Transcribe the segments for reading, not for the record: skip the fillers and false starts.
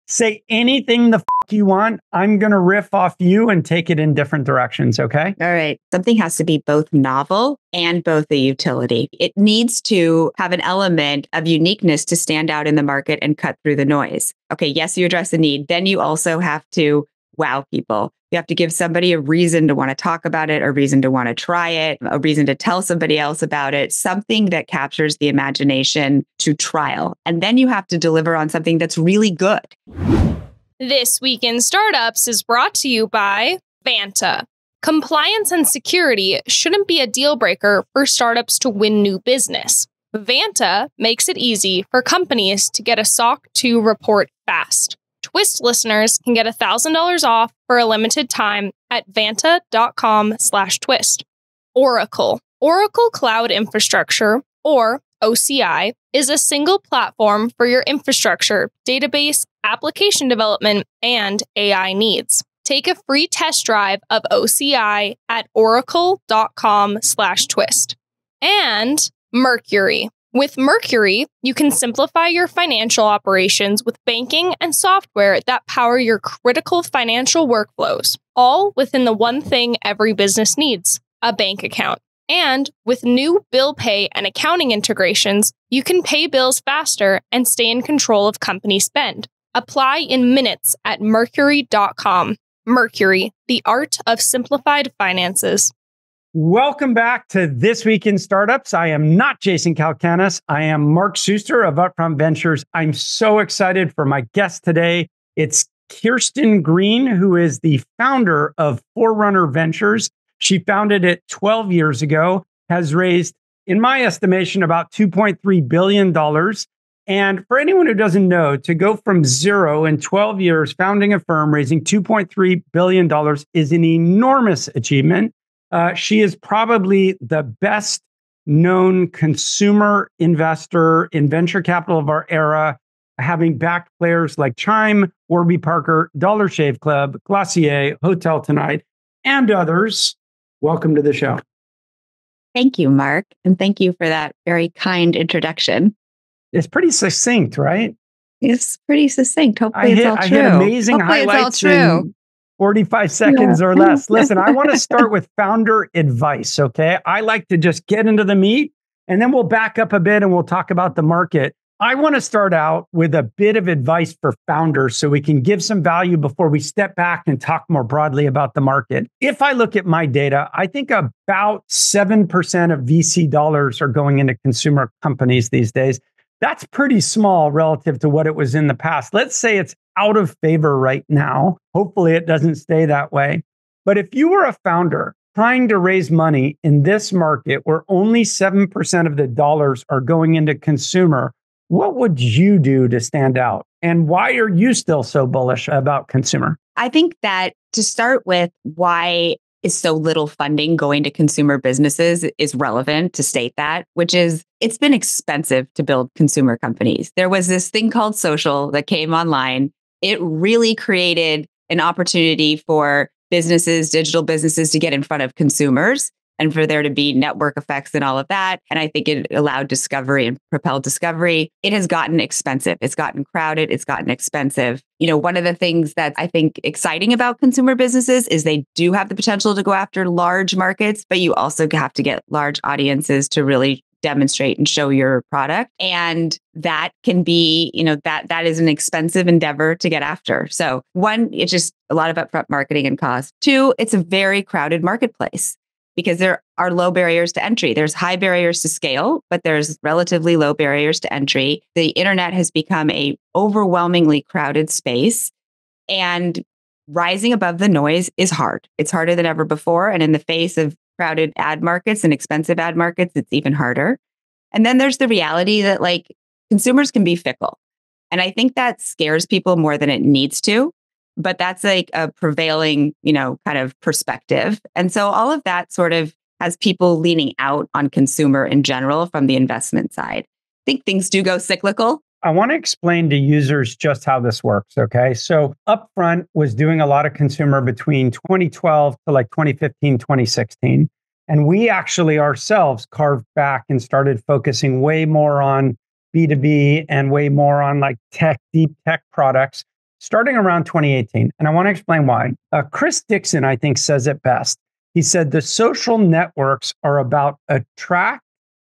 Say anything the you want. I'm going to riff off you and take it in different directions. Okay. All right. Something has to be both novel and both a utility. It needs to have an element of uniqueness to stand out in the market and cut through the noise. Okay. Yes, you address the need. Then you also have to wow people. You have to give somebody a reason to want to talk about it, a reason to want to try it, a reason to tell somebody else about it, something that captures the imagination to trial. And then you have to deliver on something that's really good. This Week in Startups is brought to you by Vanta. Compliance and security shouldn't be a deal breaker for startups to win new business. Vanta makes it easy for companies to get a SOC 2 report fast. Twist listeners can get $1,000 off for a limited time at vanta.com/twist. Oracle. Oracle Cloud Infrastructure, or OCI, is a single platform for your infrastructure, database, application development, and AI needs. Take a free test drive of OCI at oracle.com/twist. And Mercury. With Mercury, you can simplify your financial operations with banking and software that power your critical financial workflows, all within the one thing every business needs, a bank account. And with new bill pay and accounting integrations, you can pay bills faster and stay in control of company spend. Apply in minutes at mercury.com. Mercury, the art of simplified finances. Welcome back to This Week in Startups. I am not Jason Calacanis. I am Mark Suster of Forerunner Ventures. I'm so excited for my guest today. It's Kirsten Green, who is the founder of Forerunner Ventures. She founded it 12 years ago, has raised, in my estimation, about $2.3 billion. And for anyone who doesn't know, to go from zero in 12 years, founding a firm, raising $2.3 billion is an enormous achievement. She is probably the best known consumer investor in venture capital of our era, having backed players like Chime, Warby Parker, Dollar Shave Club, Glossier, Hotel Tonight, and others. Welcome to the show. Thank you, Mark. And thank you for that very kind introduction. It's pretty succinct, right? It's pretty succinct. Hopefully it's all true. I hit amazing highlights in 45 seconds or less. Listen, I want to start with founder advice, okay? I like to just get into the meat, and then we'll back up a bit and we'll talk about the market. I want to start out with a bit of advice for founders so we can give some value before we step back and talk more broadly about the market. If I look at my data, I think about 7% of VC dollars are going into consumer companies these days. That's pretty small relative to what it was in the past. Let's say it's out of favor right now. Hopefully it doesn't stay that way. But if you were a founder trying to raise money in this market where only 7% of the dollars are going into consumer, what would you do to stand out? And why are you still so bullish about consumer? I think that to start with, why is so little funding going to consumer businesses is relevant to state that, which is it's been expensive to build consumer companies. There was this thing called social that came online. It really created an opportunity for businesses, digital businesses, to get in front of consumers and for there to be network effects and all of that. And I think it allowed discovery and propelled discovery. It has gotten expensive. It's gotten crowded. It's gotten expensive. You know, one of the things that I think exciting about consumer businesses is they do have the potential to go after large markets, but you also have to get large audiences to really demonstrate and show your product. And that can be, you know, that is an expensive endeavor to get after. So one, it's just a lot of upfront marketing and cost. Two, it's a very crowded marketplace, because there are low barriers to entry. There's high barriers to scale, but there's relatively low barriers to entry. The internet has become a overwhelmingly crowded space, and rising above the noise is hard. It's harder than ever before. And in the face of crowded ad markets and expensive ad markets, it's even harder. And then there's the reality that like consumers can be fickle. And I think that scares people more than it needs to. But that's like a prevailing, you know, kind of perspective. And so all of that sort of has people leaning out on consumer in general from the investment side. I think things do go cyclical. I want to explain to users just how this works, okay? So Upfront was doing a lot of consumer between 2012 to like 2015, 2016. And we actually ourselves carved back and started focusing way more on B2B and way more on like tech, deep tech products. starting around 2018. And I want to explain why. Chris Dixon, I think, says it best. He said the social networks are about attract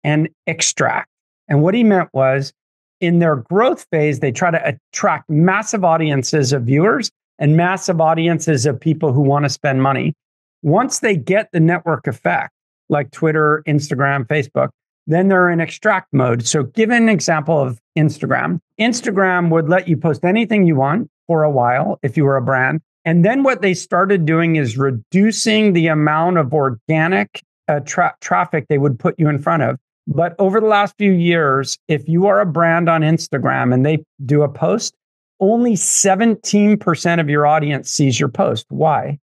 and extract. And what he meant was in their growth phase, they try to attract massive audiences of viewers and massive audiences of people who want to spend money. Once they get the network effect, like Twitter, Instagram, Facebook, then they're in extract mode. So give an example of Instagram. Instagram would let you post anything you want for a while if you were a brand. And then what they started doing is reducing the amount of organic traffic they would put you in front of. But over the last few years, if you are a brand on Instagram and they do a post, only 17% of your audience sees your post. Why?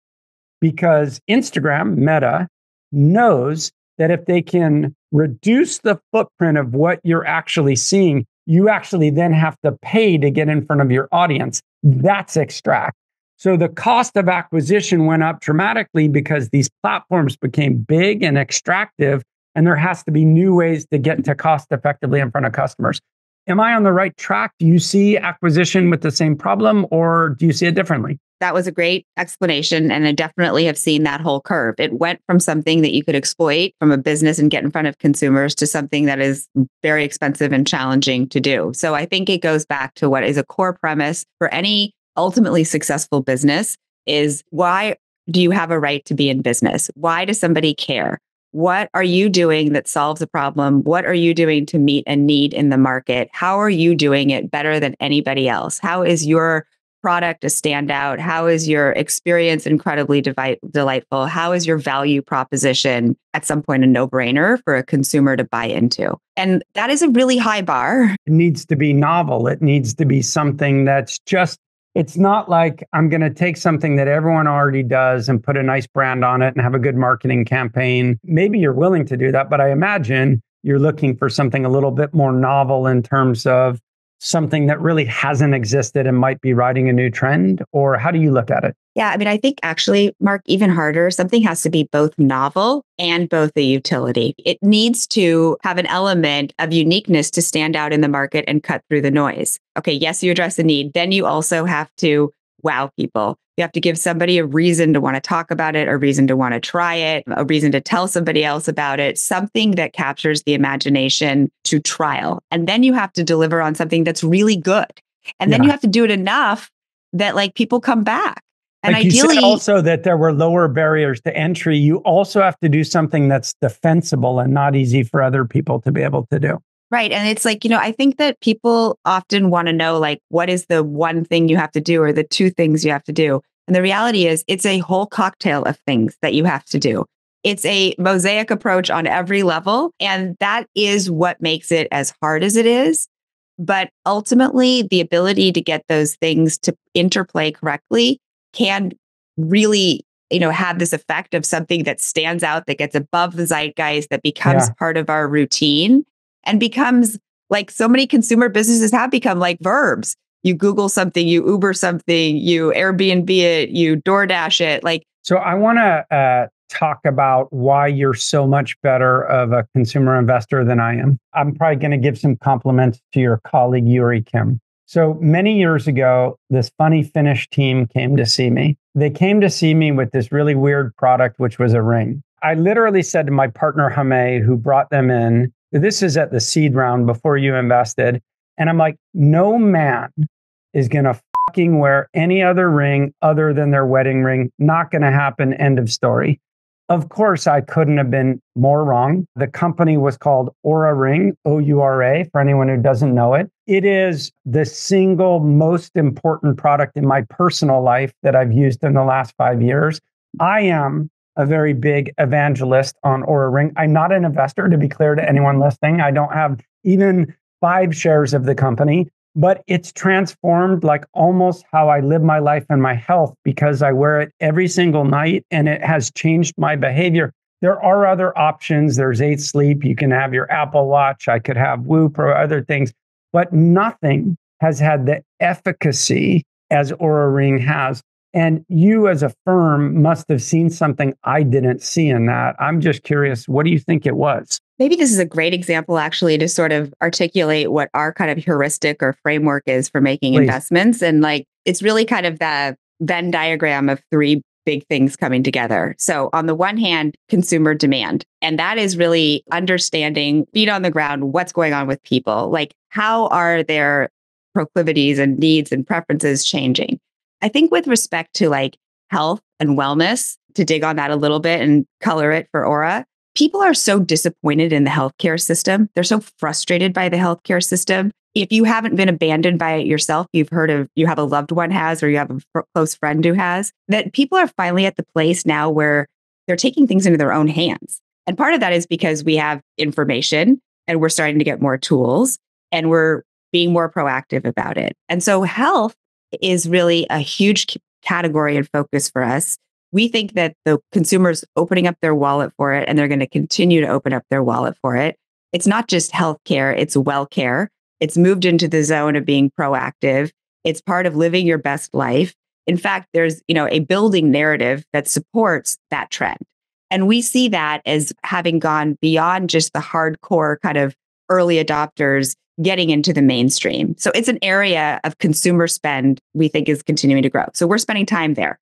Because Instagram, Meta, knows that if they can reduce the footprint of what you're actually seeing, you actually then have to pay to get in front of your audience. That's extract. So the cost of acquisition went up dramatically because these platforms became big and extractive, and there has to be new ways to get to cost effectively in front of customers. Am I on the right track? Do you see acquisition with the same problem, or do you see it differently? That was a great explanation. And I definitely have seen that whole curve. It went from something that you could exploit from a business and get in front of consumers to something that is very expensive and challenging to do. So I think it goes back to what is a core premise for any ultimately successful business is why do you have a right to be in business? Why does somebody care? What are you doing that solves a problem? What are you doing to meet a need in the market? How are you doing it better than anybody else? How is your product a standout? How is your experience incredibly delightful? How is your value proposition at some point a no-brainer for a consumer to buy into? And that is a really high bar. It needs to be novel. It needs to be something that's just, it's not like I'm going to take something that everyone already does and put a nice brand on it and have a good marketing campaign. Maybe you're willing to do that, but I imagine you're looking for something a little bit more novel in terms of something that really hasn't existed and might be riding a new trend? Or how do you look at it? Yeah, I mean, I think actually, Mark, even harder, something has to be both novel and both a utility. It needs to have an element of uniqueness to stand out in the market and cut through the noise. Okay, yes, you address a need. Then you also have to wow people. You have to give somebody a reason to want to talk about it, a reason to want to try it, a reason to tell somebody else about it, something that captures the imagination to trial. And then you have to deliver on something that's really good. And then you have to do it enough that like people come back. And like ideally, you said also that there were lower barriers to entry. You also have to do something that's defensible and not easy for other people to be able to do. Right. And it's like, I think that people often want to know, like, what is the one thing you have to do or the two things you have to do? And the reality is it's a whole cocktail of things that you have to do. It's a mosaic approach on every level. And that is what makes it as hard as it is. But ultimately, the ability to get those things to interplay correctly can really, have this effect of something that stands out, that gets above the zeitgeist, that becomes part of our routine. And becomes like so many consumer businesses have become like verbs. You Google something, you Uber something, you Airbnb it, you DoorDash it. So I want to talk about why you're so much better of a consumer investor than I am. I'm probably going to give some compliments to your colleague, Yuri Kim. So many years ago, this funny Finnish team came to see me. They came to see me with this really weird product, which was a ring. I literally said to my partner, Hame, who brought them in, this is at the seed round before you invested. And I'm like, no man is going to fucking wear any other ring other than their wedding ring. Not going to happen. End of story. Of course, I couldn't have been more wrong. The company was called Oura Ring, O-U-R-A, for anyone who doesn't know it. It is the single most important product in my personal life that I've used in the last 5 years. I am a very big evangelist on Oura Ring. I'm not an investor, to be clear to anyone listening. I don't have even 5 shares of the company, but it's transformed like almost how I live my life and my health because I wear it every single night and it has changed my behavior. There are other options. There's 8 Sleep. You can have your Apple Watch. I could have Whoop or other things, but nothing has had the efficacy as Oura Ring has. And you as a firm must have seen something I didn't see in that. I'm just curious, what do you think it was? Maybe this is a great example actually to sort of articulate what our kind of heuristic or framework is for making investments. And like it's really kind of the Venn diagram of three big things coming together. So on the one hand, consumer demand, and that is really understanding feet on the ground, what's going on with people, like how are their proclivities and needs and preferences changing. I think with respect to like health and wellness, to dig on that a little bit and color it for Oura, people are so disappointed in the healthcare system. They're so frustrated by the healthcare system. If you haven't been abandoned by it yourself, you have a loved one has, or you have a close friend who has, that people are finally at the place now where they're taking things into their own hands. And part of that is because we have information and we're starting to get more tools and we're being more proactive about it. And so health is really a huge category and focus for us. We think that the consumer's opening up their wallet for it, and they're going to continue to open up their wallet for it. It's not just healthcare, it's well care. It's moved into the zone of being proactive. It's part of living your best life. In fact, there's, a building narrative that supports that trend. And we see that as having gone beyond just the hardcore kind of early adopters getting into the mainstream. So it's an area of consumer spend we think is continuing to grow. So we're spending time there.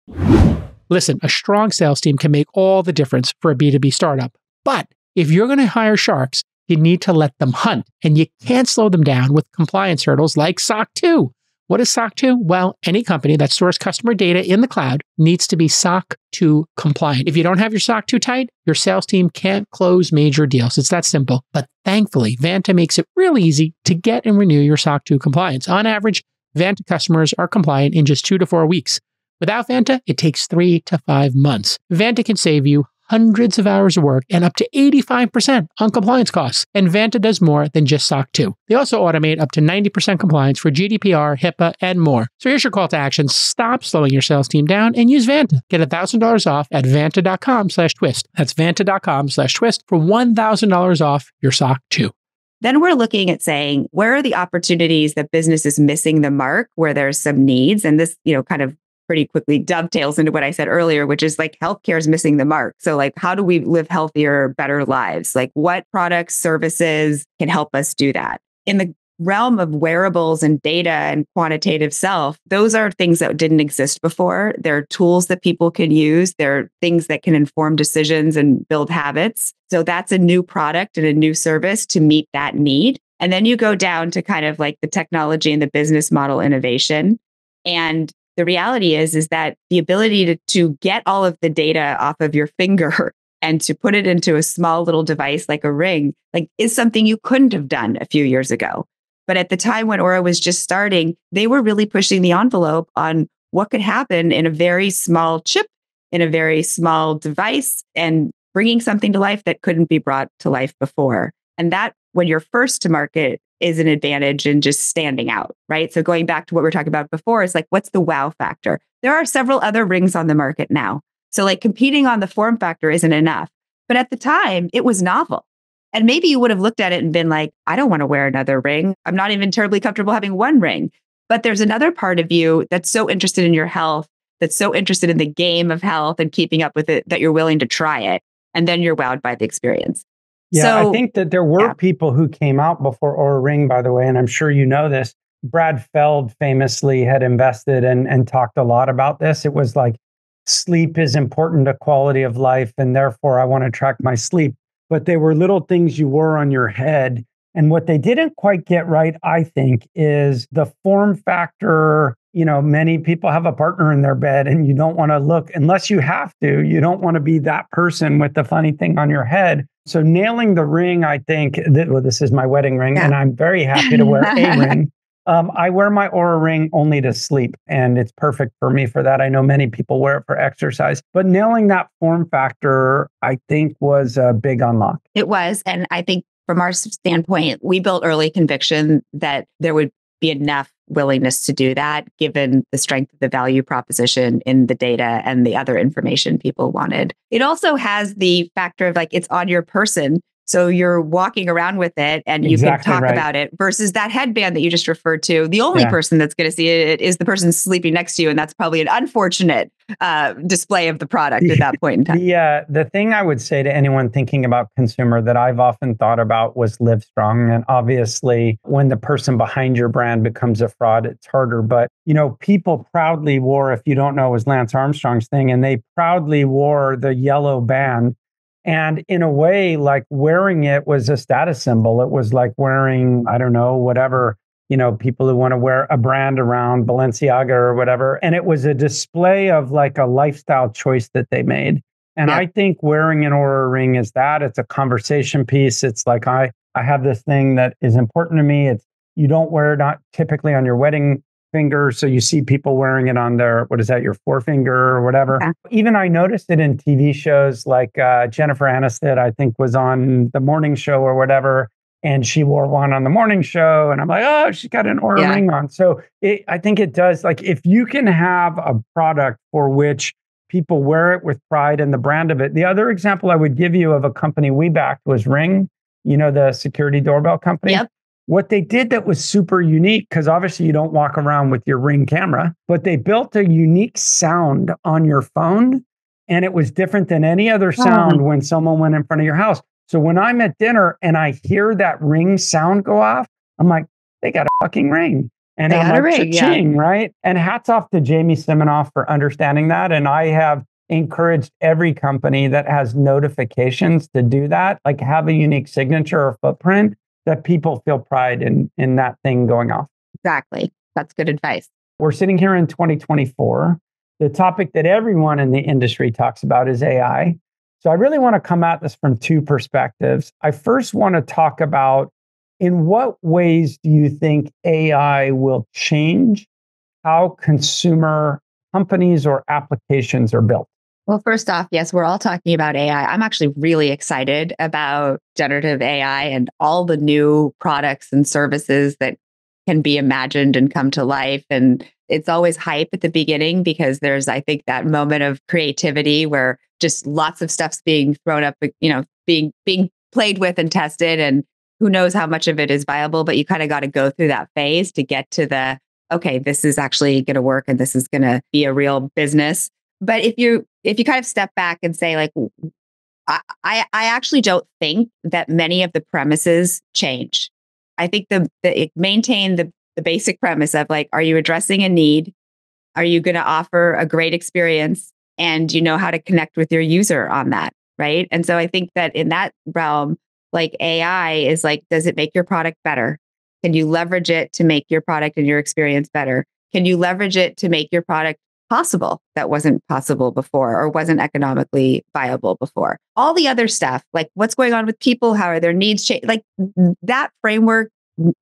Listen, a strong sales team can make all the difference for a B2B startup. But if you're going to hire sharks, you need to let them hunt, and you can't slow them down with compliance hurdles like SOC 2. What is SOC 2? Well, any company that stores customer data in the cloud needs to be SOC 2 compliant. If you don't have your SOC 2 tight, your sales team can't close major deals. It's that simple. But thankfully, Vanta makes it really easy to get and renew your SOC 2 compliance. On average, Vanta customers are compliant in just 2 to 4 weeks. Without Vanta, it takes 3 to 5 months. Vanta can save you hundreds of hours of work and up to 85% on compliance costs. And Vanta does more than just SOC 2. They also automate up to 90% compliance for GDPR, HIPAA, and more. So here's your call to action. Stop slowing your sales team down and use Vanta. Get $1,000 off at vanta.com/twist. That's vanta.com/twist for $1,000 off your SOC 2. Then we're looking at saying, where are the opportunities that business is missing the mark, where there's some needs? And this, kind of pretty quickly dovetails into what I said earlier, which is like healthcare is missing the mark. So like, how do we live healthier, better lives? Like what products, services can help us do that? In the realm of wearables and data and quantitative self, those are things that didn't exist before. They're tools that people can use. They're things that can inform decisions and build habits. So that's a new product and a new service to meet that need. And then you go down to kind of like the technology and the business model innovation. And the reality is that the ability to get all of the data off of your finger and to put it into a small little device like a ring, is something you couldn't have done a few years ago. But at the time when Oura was just starting, they were really pushing the envelope on what could happen in a very small chip, in a very small device, and bringing something to life that couldn't be brought to life before. And that, when you're first to market, is an advantage in just standing out, right? So going back to what we were talking about before is like, what's the wow factor? There are several other rings on the market now. So like competing on the form factor isn't enough. But at the time, it was novel. And maybe you would have looked at it and been like, I don't want to wear another ring. I'm not even terribly comfortable having one ring. But there's another part of you that's so interested in your health, that's so interested in the game of health and keeping up with it, that you're willing to try it. And then you're wowed by the experience. Yeah, I think that there were people who came out before Oura Ring, by the way, and I'm sure you know this. Brad Feld famously had invested and talked a lot about this. It was like, sleep is important to quality of life, and therefore I want to track my sleep. But they were little things you wore on your head. And what they didn't quite get right, I think, is the form factor. Many people have a partner in their bed and you don't want to look, unless you have to, you don't want to be that person with the funny thing on your head. So nailing the ring, I think, this is my wedding ring, and I'm very happy to wear a ring. I wear my Oura Ring only to sleep, and it's perfect for me for that. I know many people wear it for exercise, but nailing that form factor, I think, was a big unlock. It was. And I think from our standpoint, we built early conviction that there would be enough willingness to do that, given the strength of the value proposition in the data and the other information people wanted. It also has the factor of like, it's on your person, So you're walking around with it and you can talk about it versus that headband that you just referred to. The only person that's going to see it is the person sleeping next to you. And that's probably an unfortunate display of the product at that point in time. The thing I would say to anyone thinking about consumer that I've often thought about was live strong. And obviously, when the person behind your brand becomes a fraud, it's harder. But, people proudly wore, if you don't know, it was Lance Armstrong's thing, and they proudly wore the yellow band. And in a way, like wearing it was a status symbol. It was like wearing, I don't know, whatever, people who want to wear a brand around Balenciaga or whatever. And it was a display of like a lifestyle choice that they made. And I think wearing an Oura Ring is that. It's a conversation piece. It's like, I have this thing that is important to me. It's, you don't wear it not typically on your wedding finger. So you see people wearing it on their, your forefinger or whatever. Yeah. Even I noticed it in TV shows like Jennifer Aniston, I think was on the morning show or whatever. And she wore one on the morning show. And I'm like, oh, she's got an Oura Ring on. So I think it does, like, if you can have a product for which people wear it with pride and the brand of it. The other example I would give you of a company we backed was Ring, the security doorbell company. Yep. What they did that was super unique, because obviously you don't walk around with your Ring camera, but they built a unique sound on your phone. And it was different than any other sound when someone went in front of your house. So when I'm at dinner and I hear that Ring sound go off, I'm like, they got a fucking Ring. And I'm like, cha-ching, right? And hats off to Jamie Siminoff for understanding that. And I have encouraged every company that has notifications to do that, like have a unique signature or footprint that people feel pride in that thing going off. Exactly. That's good advice. We're sitting here in 2024. The topic that everyone in the industry talks about is AI. So I really want to come at this from two perspectives. I first want to talk about, in what ways do you think AI will change how consumer companies or applications are built? Well, first off, yes, we're all talking about AI. I'm actually really excited about generative AI and all the new products and services that can be imagined and come to life. And it's always hype at the beginning because there's, I think, that moment of creativity where just lots of stuff's being thrown up, being played with and tested. And who knows how much of it is viable, but you kind of got to go through that phase to get to the, okay, this is actually going to work and this is going to be a real business. But if you kind of step back and say, like, I actually don't think that many of the premises change. I think it maintain the basic premise of, like, are you addressing a need? Are you going to offer a great experience? And you know how to connect with your user on that, right? And so I think that in that realm, like, AI is like, does it make your product better? Can you leverage it to make your product and your experience better? Can you leverage it to make your product possible that wasn't possible before or wasn't economically viable before? All the other stuff, like what's going on with people, how are their needs changed, like that framework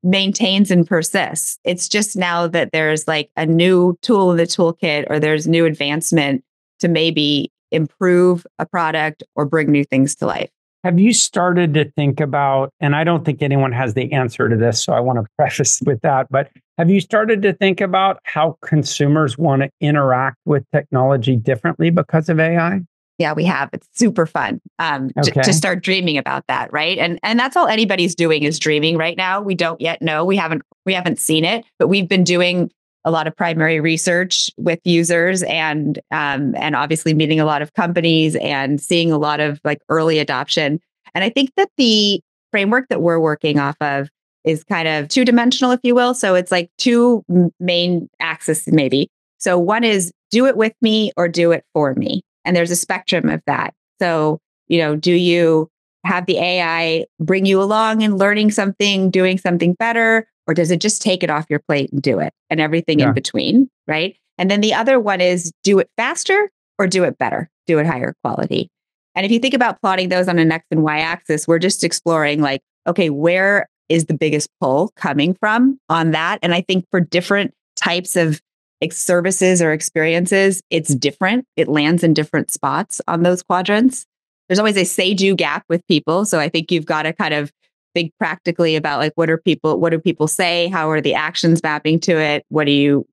maintains and persists. It's just now that there's like a new tool in the toolkit or there's new advancement to maybe improve a product or bring new things to life. Have you started to think about, and I don't think anyone has the answer to this, so I want to preface with that, but have you started to think about how consumers want to interact with technology differently because of AI? Yeah, we have. It's super fun to start dreaming about that, right? And that's all anybody's doing is dreaming right now. We don't yet know. We haven't seen it, but we've been doing a lot of primary research with users and obviously meeting a lot of companies and seeing a lot of like early adoption. And I think that the framework that we're working off of is kind of two-dimensional, if you will. So it's like two main axes, maybe. So one is do it with me or do it for me. And there's a spectrum of that. So, do you have the AI bring you along in learning something, doing something better? Or does it just take it off your plate and do it and everything in between, right? And then the other one is do it faster or do it better, do it higher quality. And if you think about plotting those on an X and Y axis, we're just exploring like, okay, where is the biggest pull coming from on that? And I think for different types of services or experiences, it's different. It lands in different spots on those quadrants. There's always a say-do gap with people. So I think you've got to kind of think practically about like, what do people say? How are the actions mapping to it? What do you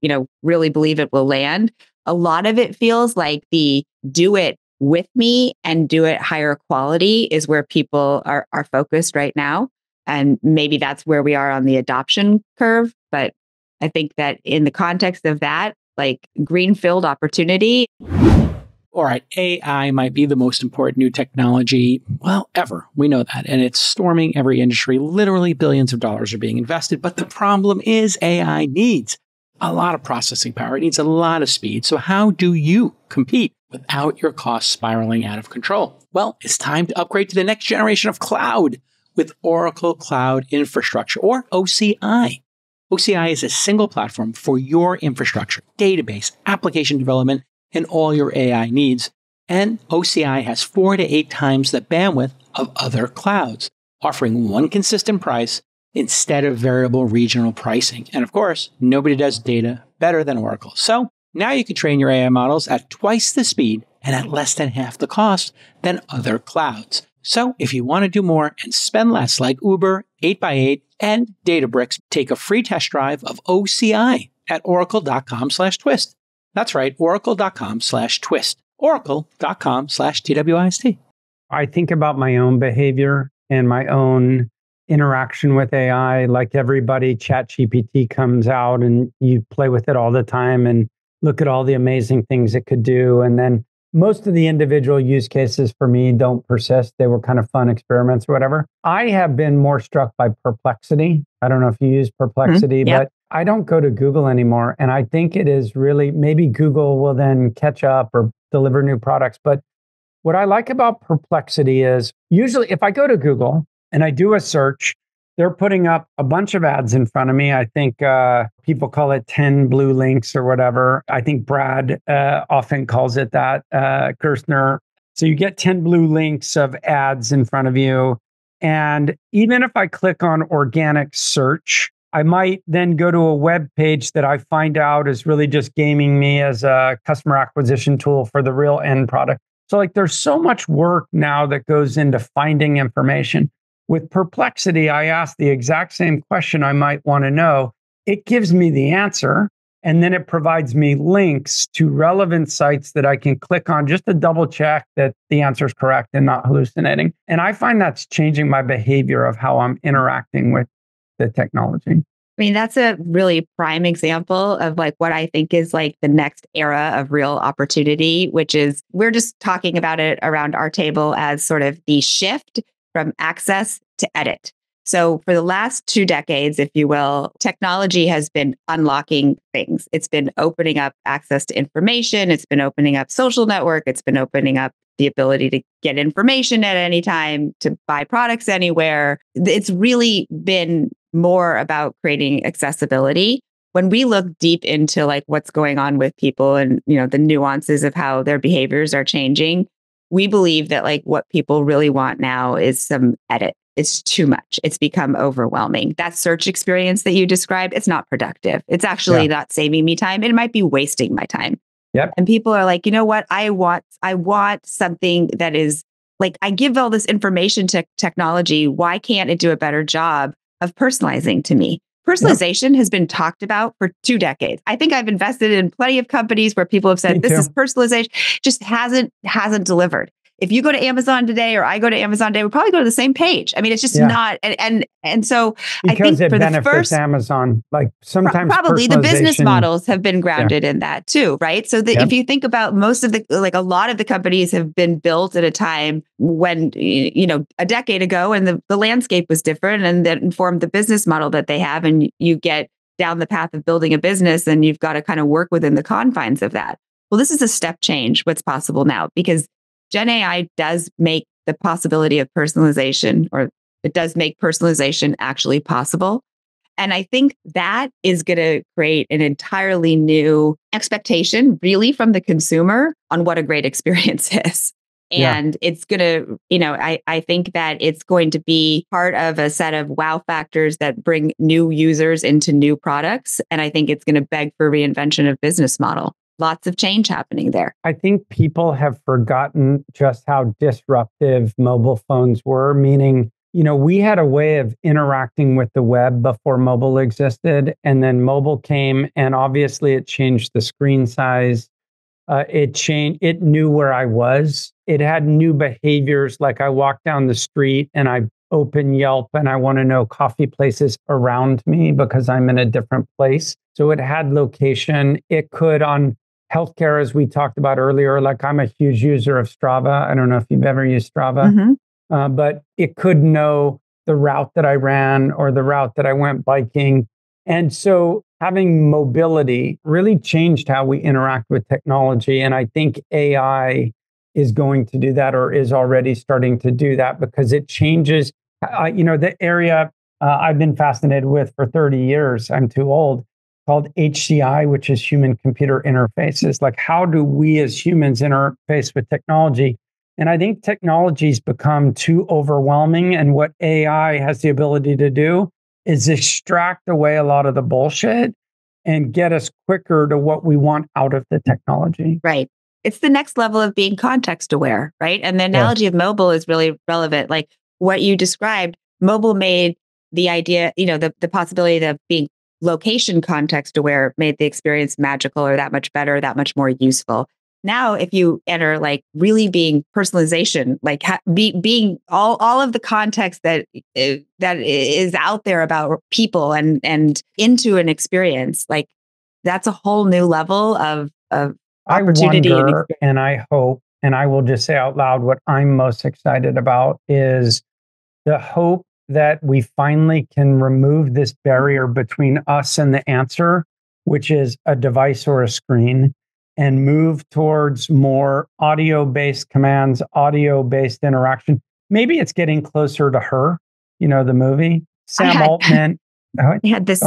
really believe it will land? A lot of it feels like the do it with me and do it higher quality is where people are focused right now. And maybe that's where we are on the adoption curve. But I think that in the context of that, like greenfield opportunity. All right, AI might be the most important new technology, well, ever. We know that. And it's storming every industry. Literally billions of dollars are being invested. But the problem is AI needs a lot of processing power. It needs a lot of speed. So how do you compete without your costs spiraling out of control? Well, it's time to upgrade to the next generation of cloud with Oracle Cloud Infrastructure, or OCI. OCI is a single platform for your infrastructure, database, application development, and all your AI needs. And OCI has 4 to 8 times the bandwidth of other clouds, offering one consistent price instead of variable regional pricing. And of course, nobody does data better than Oracle. So now you can train your AI models at twice the speed and at less than half the cost than other clouds. So if you want to do more and spend less like Uber, 8x8, and Databricks, take a free test drive of OCI at oracle.com/twist. That's right, oracle.com/twist. Oracle.com/TWIST. I think about my own behavior and my own interaction with AI. Like everybody, ChatGPT comes out and you play with it all the time and look at all the amazing things it could do. And then most of the individual use cases for me don't persist. They were kind of fun experiments or whatever. I have been more struck by Perplexity. I don't know if you use Perplexity, but I don't go to Google anymore. And I think it is really, maybe Google will then catch up or deliver new products. But what I like about Perplexity is usually if I go to Google and I do a search, they're putting up a bunch of ads in front of me. I think people call it 10 blue links or whatever. I think Brad often calls it that, Kirsten. So you get 10 blue links of ads in front of you. And even if I click on organic search, I might then go to a web page that I find out is really just gaming me as a customer acquisition tool for the real end product. So like there's so much work now that goes into finding information. With Perplexity, I ask the exact same question I might want to know. It gives me the answer, and then it provides me links to relevant sites that I can click on just to double check that the answer is correct and not hallucinating. And I find that's changing my behavior of how I'm interacting with the technology. I mean, that's a really prime example of like what I think is like the next era of real opportunity, which is we're just talking about it around our table as sort of the shift from access to edit. So for the last 2 decades, if you will, technology has been unlocking things. It's been opening up access to information. It's been opening up social network. It's been opening up the ability to get information at any time, to buy products anywhere. It's really been more about creating accessibility. When we look deep into like what's going on with people and, you know, the nuances of how their behaviors are changing, we believe that like what people really want now is some edit. It's too much. It's become overwhelming. That search experience that you described, it's not productive. It's actually not saving me time. It might be wasting my time. Yep. And people are like, you know what? I want something that is like, I give all this information to technology. Why can't it do a better job of personalizing to me? Personalization has been talked about for 2 decades. I think I've invested in plenty of companies where people have said, this is personalization, just hasn't delivered. If you go to Amazon today or I go to Amazon today, we probably go to the same page. I mean, it's just not. And so because I think it benefits Amazon, like sometimes probably the business models have been grounded in that too, right? So that if you think about most of the, like a lot of the companies have been built at a time when, you know, a decade ago and the landscape was different and that informed the business model that they have. And you get down the path of building a business and you've got to kind of work within the confines of that. Well, this is a step change, what's possible now, because Gen AI does make the possibility of personalization, or it does make personalization actually possible. And I think that is going to create an entirely new expectation, really, from the consumer on what a great experience is. And it's going to, you know, I think that it's going to be part of a set of wow factors that bring new users into new products. And I think it's going to beg for reinvention of business model. Lots of change happening there. I think people have forgotten just how disruptive mobile phones were, meaning, you know, we had a way of interacting with the web before mobile existed. And then mobile came and obviously it changed the screen size. It changed. It knew where I was. It had new behaviors. Like I walk down the street and I open Yelp and I want to know coffee places around me because I'm in a different place. So it had location. It could on healthcare, as we talked about earlier, like I'm a huge user of Strava. I don't know if you've ever used Strava, but it could know the route that I ran or the route that I went biking. And so having mobility really changed how we interact with technology. And I think AI is going to do that or is already starting to do that because it changes, the area I've been fascinated with for 30 years, I'm too old, called HCI, which is human computer interfaces. Like, how do we as humans interface with technology? And I think technology's become too overwhelming. And what AI has the ability to do is extract away a lot of the bullshit and get us quicker to what we want out of the technology. Right. It's the next level of being context aware, right? And the analogy of mobile is really relevant. Like what you described, mobile made the idea, the possibility of being location context aware made the experience magical or that much better, that much more useful. Now, if you enter like really being personalization, like being all of the context that is out there about people and into an experience, like that's a whole new level of opportunity. I wonder, and I hope, and I will just say out loud, what I'm most excited about is the hope that we finally can remove this barrier between us and the answer, which is a device or a screen, and move towards more audio-based commands, audio-based interaction. Maybe it's getting closer to Her, the movie. Sam Altman. I had this,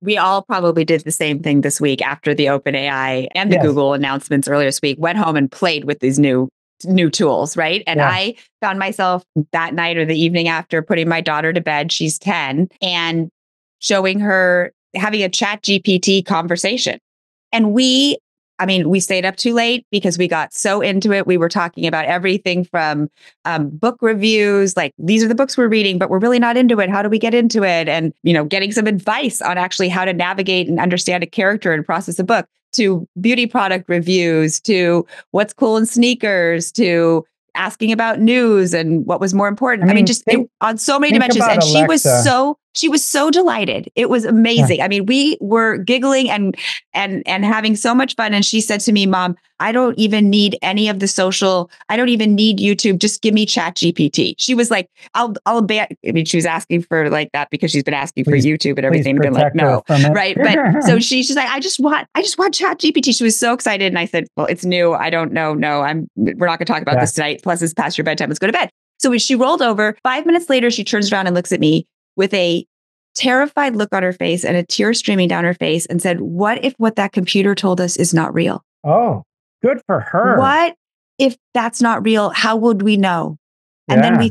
we all probably did the same thing this week after the OpenAI and the Google announcements earlier this week, went home and played with these new tools, right? And I found myself that night or the evening after putting my daughter to bed, she's 10, and showing her having a chat GPT conversation. And we stayed up too late because we got so into it. We were talking about everything from book reviews, like these are the books we're reading, but we're really not into it. How do we get into it? And, getting some advice on actually how to navigate and understand a character and process a book, to beauty product reviews, to what's cool in sneakers, to asking about news and what was more important. On so many dimensions. And Alexa. She was so delighted. It was amazing. Yeah. We were giggling and having so much fun. And she said to me, "Mom, I don't even need any of the social. I don't even need YouTube. Just give me Chat GPT." She was like, "I'll bet." She was asking for like that because she's been asking for YouTube and everything. Been like, no, right? But so she's like, I just want Chat GPT. She was so excited, and I said, "Well, it's new. I don't know. No, we're not going to talk about this tonight. Plus, it's past your bedtime. Let's go to bed." So when she rolled over, 5 minutes later, she turns around and looks at me with a terrified look on her face and a tear streaming down her face and said, "What if what that computer told us is not real?" Oh, good for her. What if that's not real? How would we know? And then we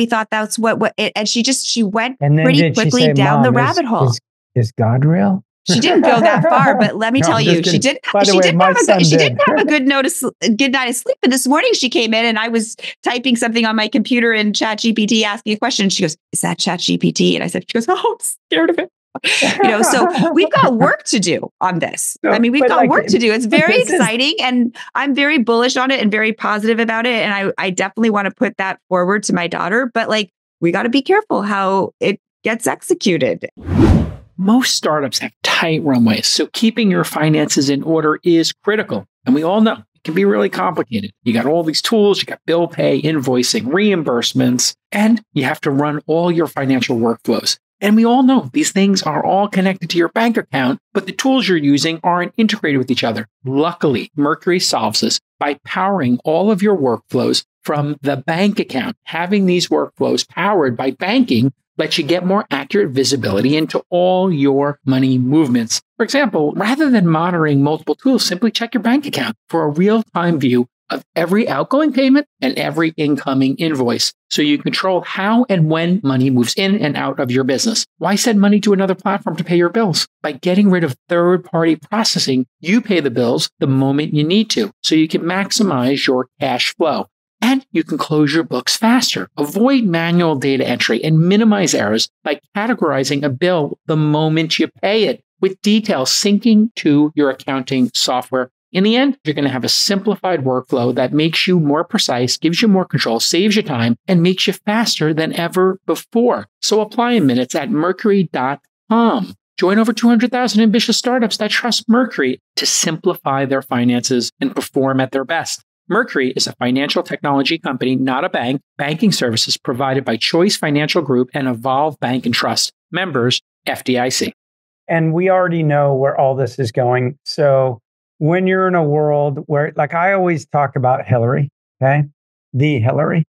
thought that's what and she went pretty quickly down the rabbit hole. Is God real? She didn't go that far, but let me tell you, she didn't have a good night of sleep. And this morning she came in and I was typing something on my computer in Chat GPT asking a question. She goes, "Is that Chat GPT?" And she goes, "Oh, I'm scared of it." So we've got work to do on this. We've got work to do. It's very exciting and I'm very bullish on it and very positive about it. And I definitely want to put that forward to my daughter, but we got to be careful how it gets executed. Most startups have tight runways, so keeping your finances in order is critical. And we all know it can be really complicated. You got all these tools, you got bill pay, invoicing, reimbursements, and you have to run all your financial workflows. And we all know these things are all connected to your bank account, but the tools you're using aren't integrated with each other. Luckily, Mercury solves this by powering all of your workflows from the bank account. Having these workflows powered by banking lets you get more accurate visibility into all your money movements. For example, rather than monitoring multiple tools, simply check your bank account for a real-time view of every outgoing payment and every incoming invoice, so you control how and when money moves in and out of your business. Why send money to another platform to pay your bills? By getting rid of third-party processing, you pay the bills the moment you need to, so you can maximize your cash flow. And you can close your books faster, avoid manual data entry, and minimize errors by categorizing a bill the moment you pay it, with details syncing to your accounting software In the end, you're going to have a simplified workflow that makes you more precise, gives you more control, saves you time, and makes you faster than ever before. So apply in minutes at mercury.com. Join over 200,000 ambitious startups that trust Mercury to simplify their finances and perform at their best. Mercury is a financial technology company, not a bank. Banking services provided by Choice Financial Group and Evolve Bank and Trust. Members, FDIC. And we already know where all this is going. So when you're in a world where, like I always talk about Hillary, okay? The Hillary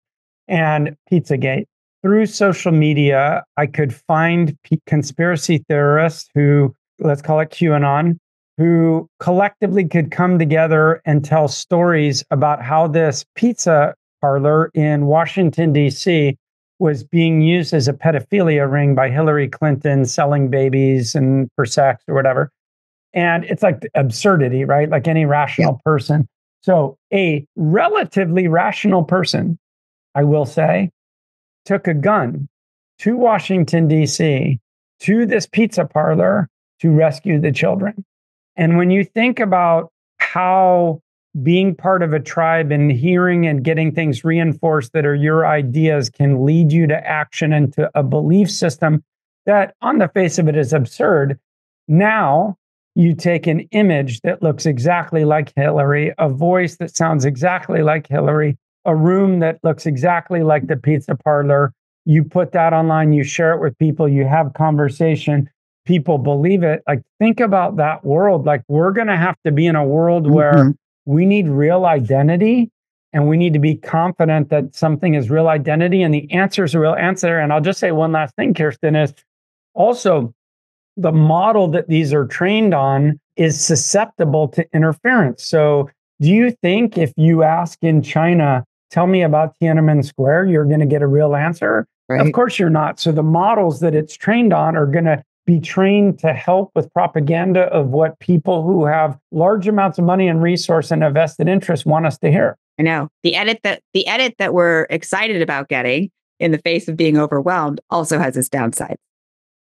and Pizzagate. Through social media, I could find conspiracy theorists who, let's call it QAnon, who collectively could come together and tell stories about how this pizza parlor in Washington, D.C. was being used as a pedophilia ring by Hillary Clinton, selling babies and for sex or whatever. And it's like absurdity, right? Like any rational person. So a relatively rational person, I will say, took a gun to Washington, D.C., to this pizza parlor to rescue the children. And when you think about how being part of a tribe and hearing and getting things reinforced that are your ideas can lead you to action and to a belief system that on the face of it is absurd, now you take an image that looks exactly like Hillary, a voice that sounds exactly like Hillary, a room that looks exactly like the pizza parlor. You put that online, you share it with people, you have conversation, people believe it. Like, think about that world. Like, we're going to have to be in a world where we need real identity and we need to be confident that something is real identity and the answer is a real answer. And I'll just say one last thing, Kirsten, is also the model that these are trained on is susceptible to interference. So do you think if you ask in China, tell me about Tiananmen Square, you're going to get a real answer? Right. Of course you're not. So the models that it's trained on are going to be trained to help with propaganda of what people who have large amounts of money and resource and a vested interest want us to hear. I know. The edit that we're excited about getting in the face of being overwhelmed also has its downside.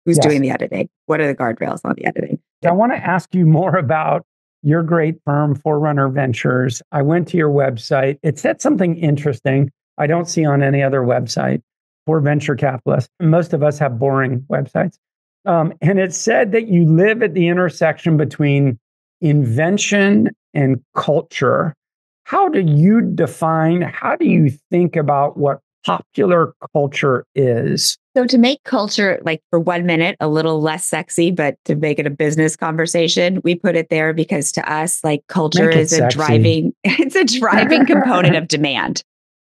Who's doing the editing? What are the guardrails on the editing? I want to ask you more about your great firm, Forerunner Ventures. I went to your website. It said something interesting I don't see on any other website for venture capitalists. Most of us have boring websites. And it said that you live at the intersection between invention and culture. How do you think about what popular culture is? So to make culture, like for 1 minute, a little less sexy, but to make it a business conversation, we put it there because to us, like culture is it's a driving component of demand.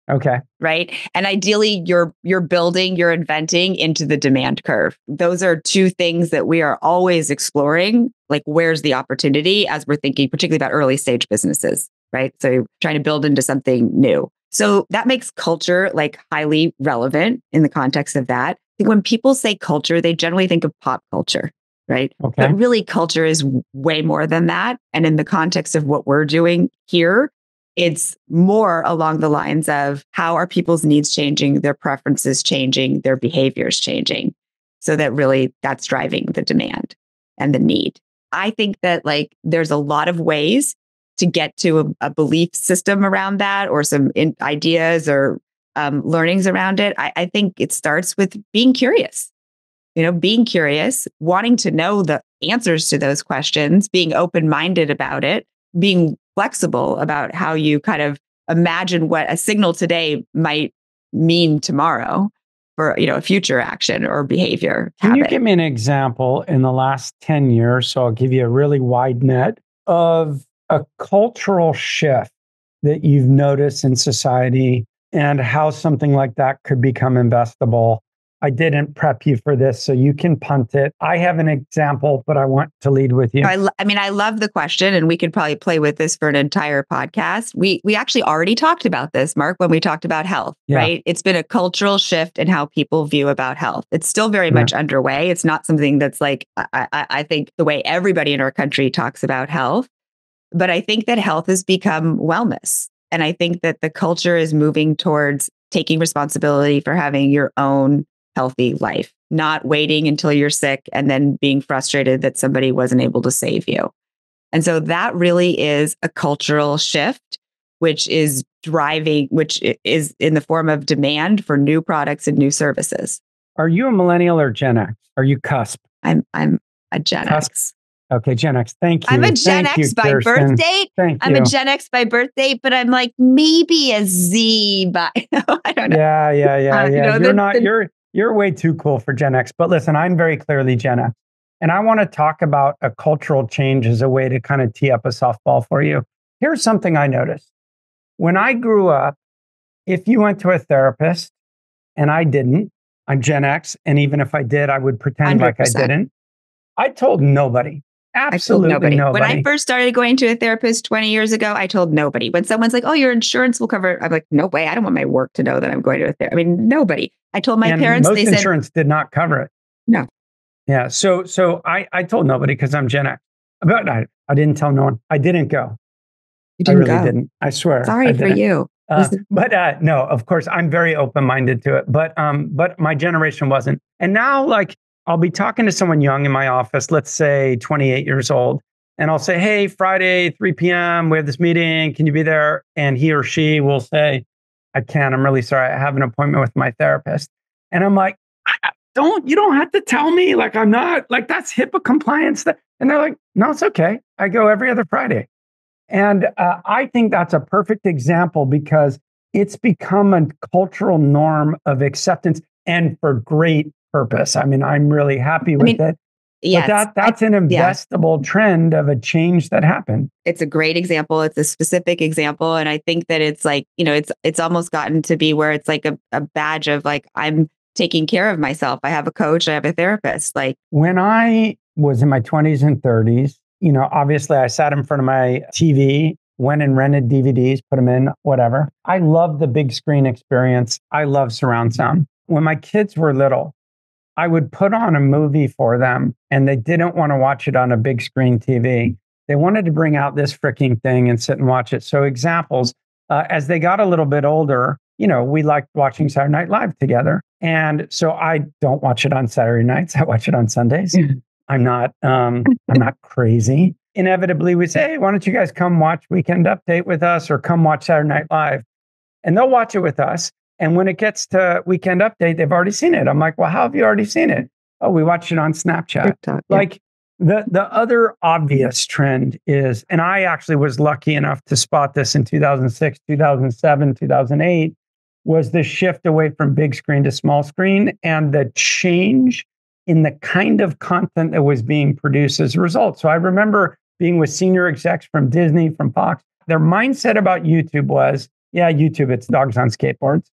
Okay. Right. And ideally you're building, you're inventing into the demand curve. Those are two things that we are always exploring. Like, where's the opportunity as we're thinking, particularly about early stage businesses, right? So you're trying to build into something new. So that makes culture like highly relevant in the context of that. I think when people say culture, they generally think of pop culture, right? Okay. But really culture is way more than that. And in the context of what we're doing here, it's more along the lines of how are people's needs changing, their preferences changing, their behaviors changing. So that really that's driving the demand and the need. I think that like there's a lot of ways to get to a belief system around that or some ideas or learnings around it. I think it starts with being curious, being curious, wanting to know the answers to those questions, being open-minded about it, being flexible about how you kind of imagine what a signal today might mean tomorrow for, a future action or behavior. Can you give me an example in the last 10 years? So I'll give you a really wide net of a cultural shift that you've noticed in society and how something like that could become investable. I didn't prep you for this, so you can punt it. I have an example, but I want to lead with you. I love the question, and we could probably play with this for an entire podcast. We actually already talked about this, Mark, when we talked about health, right? It's been a cultural shift in how people view about health. It's still very much underway. It's not something that's like, I think the way everybody in our country talks about health, but I think that health has become wellness. And I think that the culture is moving towards taking responsibility for having your own healthy life, not waiting until you're sick and then being frustrated that somebody wasn't able to save you. And so that really is a cultural shift, which is in the form of demand for new products and new services. Are you a millennial or Gen X? Are you cusp? I'm a Gen X. Okay, Gen X. Thank you. I'm a Gen X by birth date. I'm a Gen X by birth date, but I'm like maybe a Z by I don't know. Yeah. You're way too cool for Gen X. But listen, I'm very clearly Gen X. And I want to talk about a cultural change as a way to kind of tee up a softball for you. Here's something I noticed. When I grew up, if you went to a therapist, and I didn't, I'm Gen X, and even if I did, I would pretend 100%. like I didn't. I told nobody. Absolutely nobody. When I first started going to a therapist 20 years ago, I told nobody. When someone's like, oh, your insurance will cover it, I'm like, no way. I don't want my work to know that I'm going to a therapist. I mean, nobody. I told my parents, most insurance did not cover it. No. Yeah. So I told nobody because I'm Gen X. But I didn't tell no one. I didn't go. You didn't I really didn't. I swear. Sorry for you. But no, of course, I'm very open-minded to it. But my generation wasn't. And now, like, I'll be talking to someone young in my office, let's say 28 years old, and I'll say, hey, Friday, 3 p.m., we have this meeting. Can you be there? And he or she will say, I can't. I'm really sorry. I have an appointment with my therapist. And I'm like, you don't have to tell me. Like, I'm not, like, that's HIPAA compliance. And they're like, no, it's okay. I go every other Friday. And I think that's a perfect example because it's become a cultural norm of acceptance and for great purpose. I mean, I'm really happy with it. Yes, but that's an investable trend of a change that happened. It's a great example. It's a specific example. And I think that it's like, it's almost gotten to be where it's like a badge of like, I'm taking care of myself. I have a coach. I have a therapist. Like when I was in my 20s and 30s, obviously I sat in front of my TV, went and rented DVDs, put them in, whatever. I love the big screen experience. I love surround sound. When my kids were little, I would put on a movie for them and they didn't want to watch it on a big screen TV. They wanted to bring out this freaking thing and sit and watch it. So examples, as they got a little bit older, we liked watching Saturday Night Live together. And so I don't watch it on Saturday nights. I watch it on Sundays. I'm not crazy. Inevitably, we say, hey, why don't you guys come watch Weekend Update with us or come watch Saturday Night Live? And they'll watch it with us. And when it gets to Weekend Update, they've already seen it. I'm like, well, how have you already seen it? Oh, we watched it on Snapchat. TikTok, yeah. Like the other obvious trend is, and I actually was lucky enough to spot this in 2006, 2007, 2008, was the shift away from big screen to small screen and the change in the kind of content that was being produced as a result. So I remember being with senior execs from Disney, from Fox. Their mindset about YouTube was, yeah, YouTube, it's dogs on skateboards.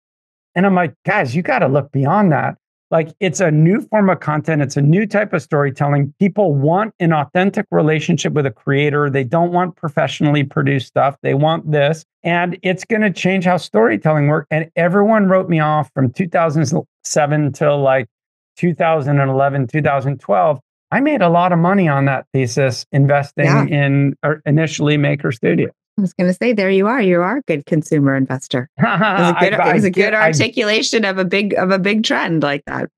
And I'm like, guys, you got to look beyond that. Like, it's a new form of content. It's a new type of storytelling. People want an authentic relationship with a creator. They don't want professionally produced stuff. They want this. And it's going to change how storytelling works. And everyone wrote me off from 2007 till like 2011, 2012. I made a lot of money on that thesis investing in initially Maker Studio. I was going to say, there you are. You are a good consumer investor. It was a good articulation of a big trend like that.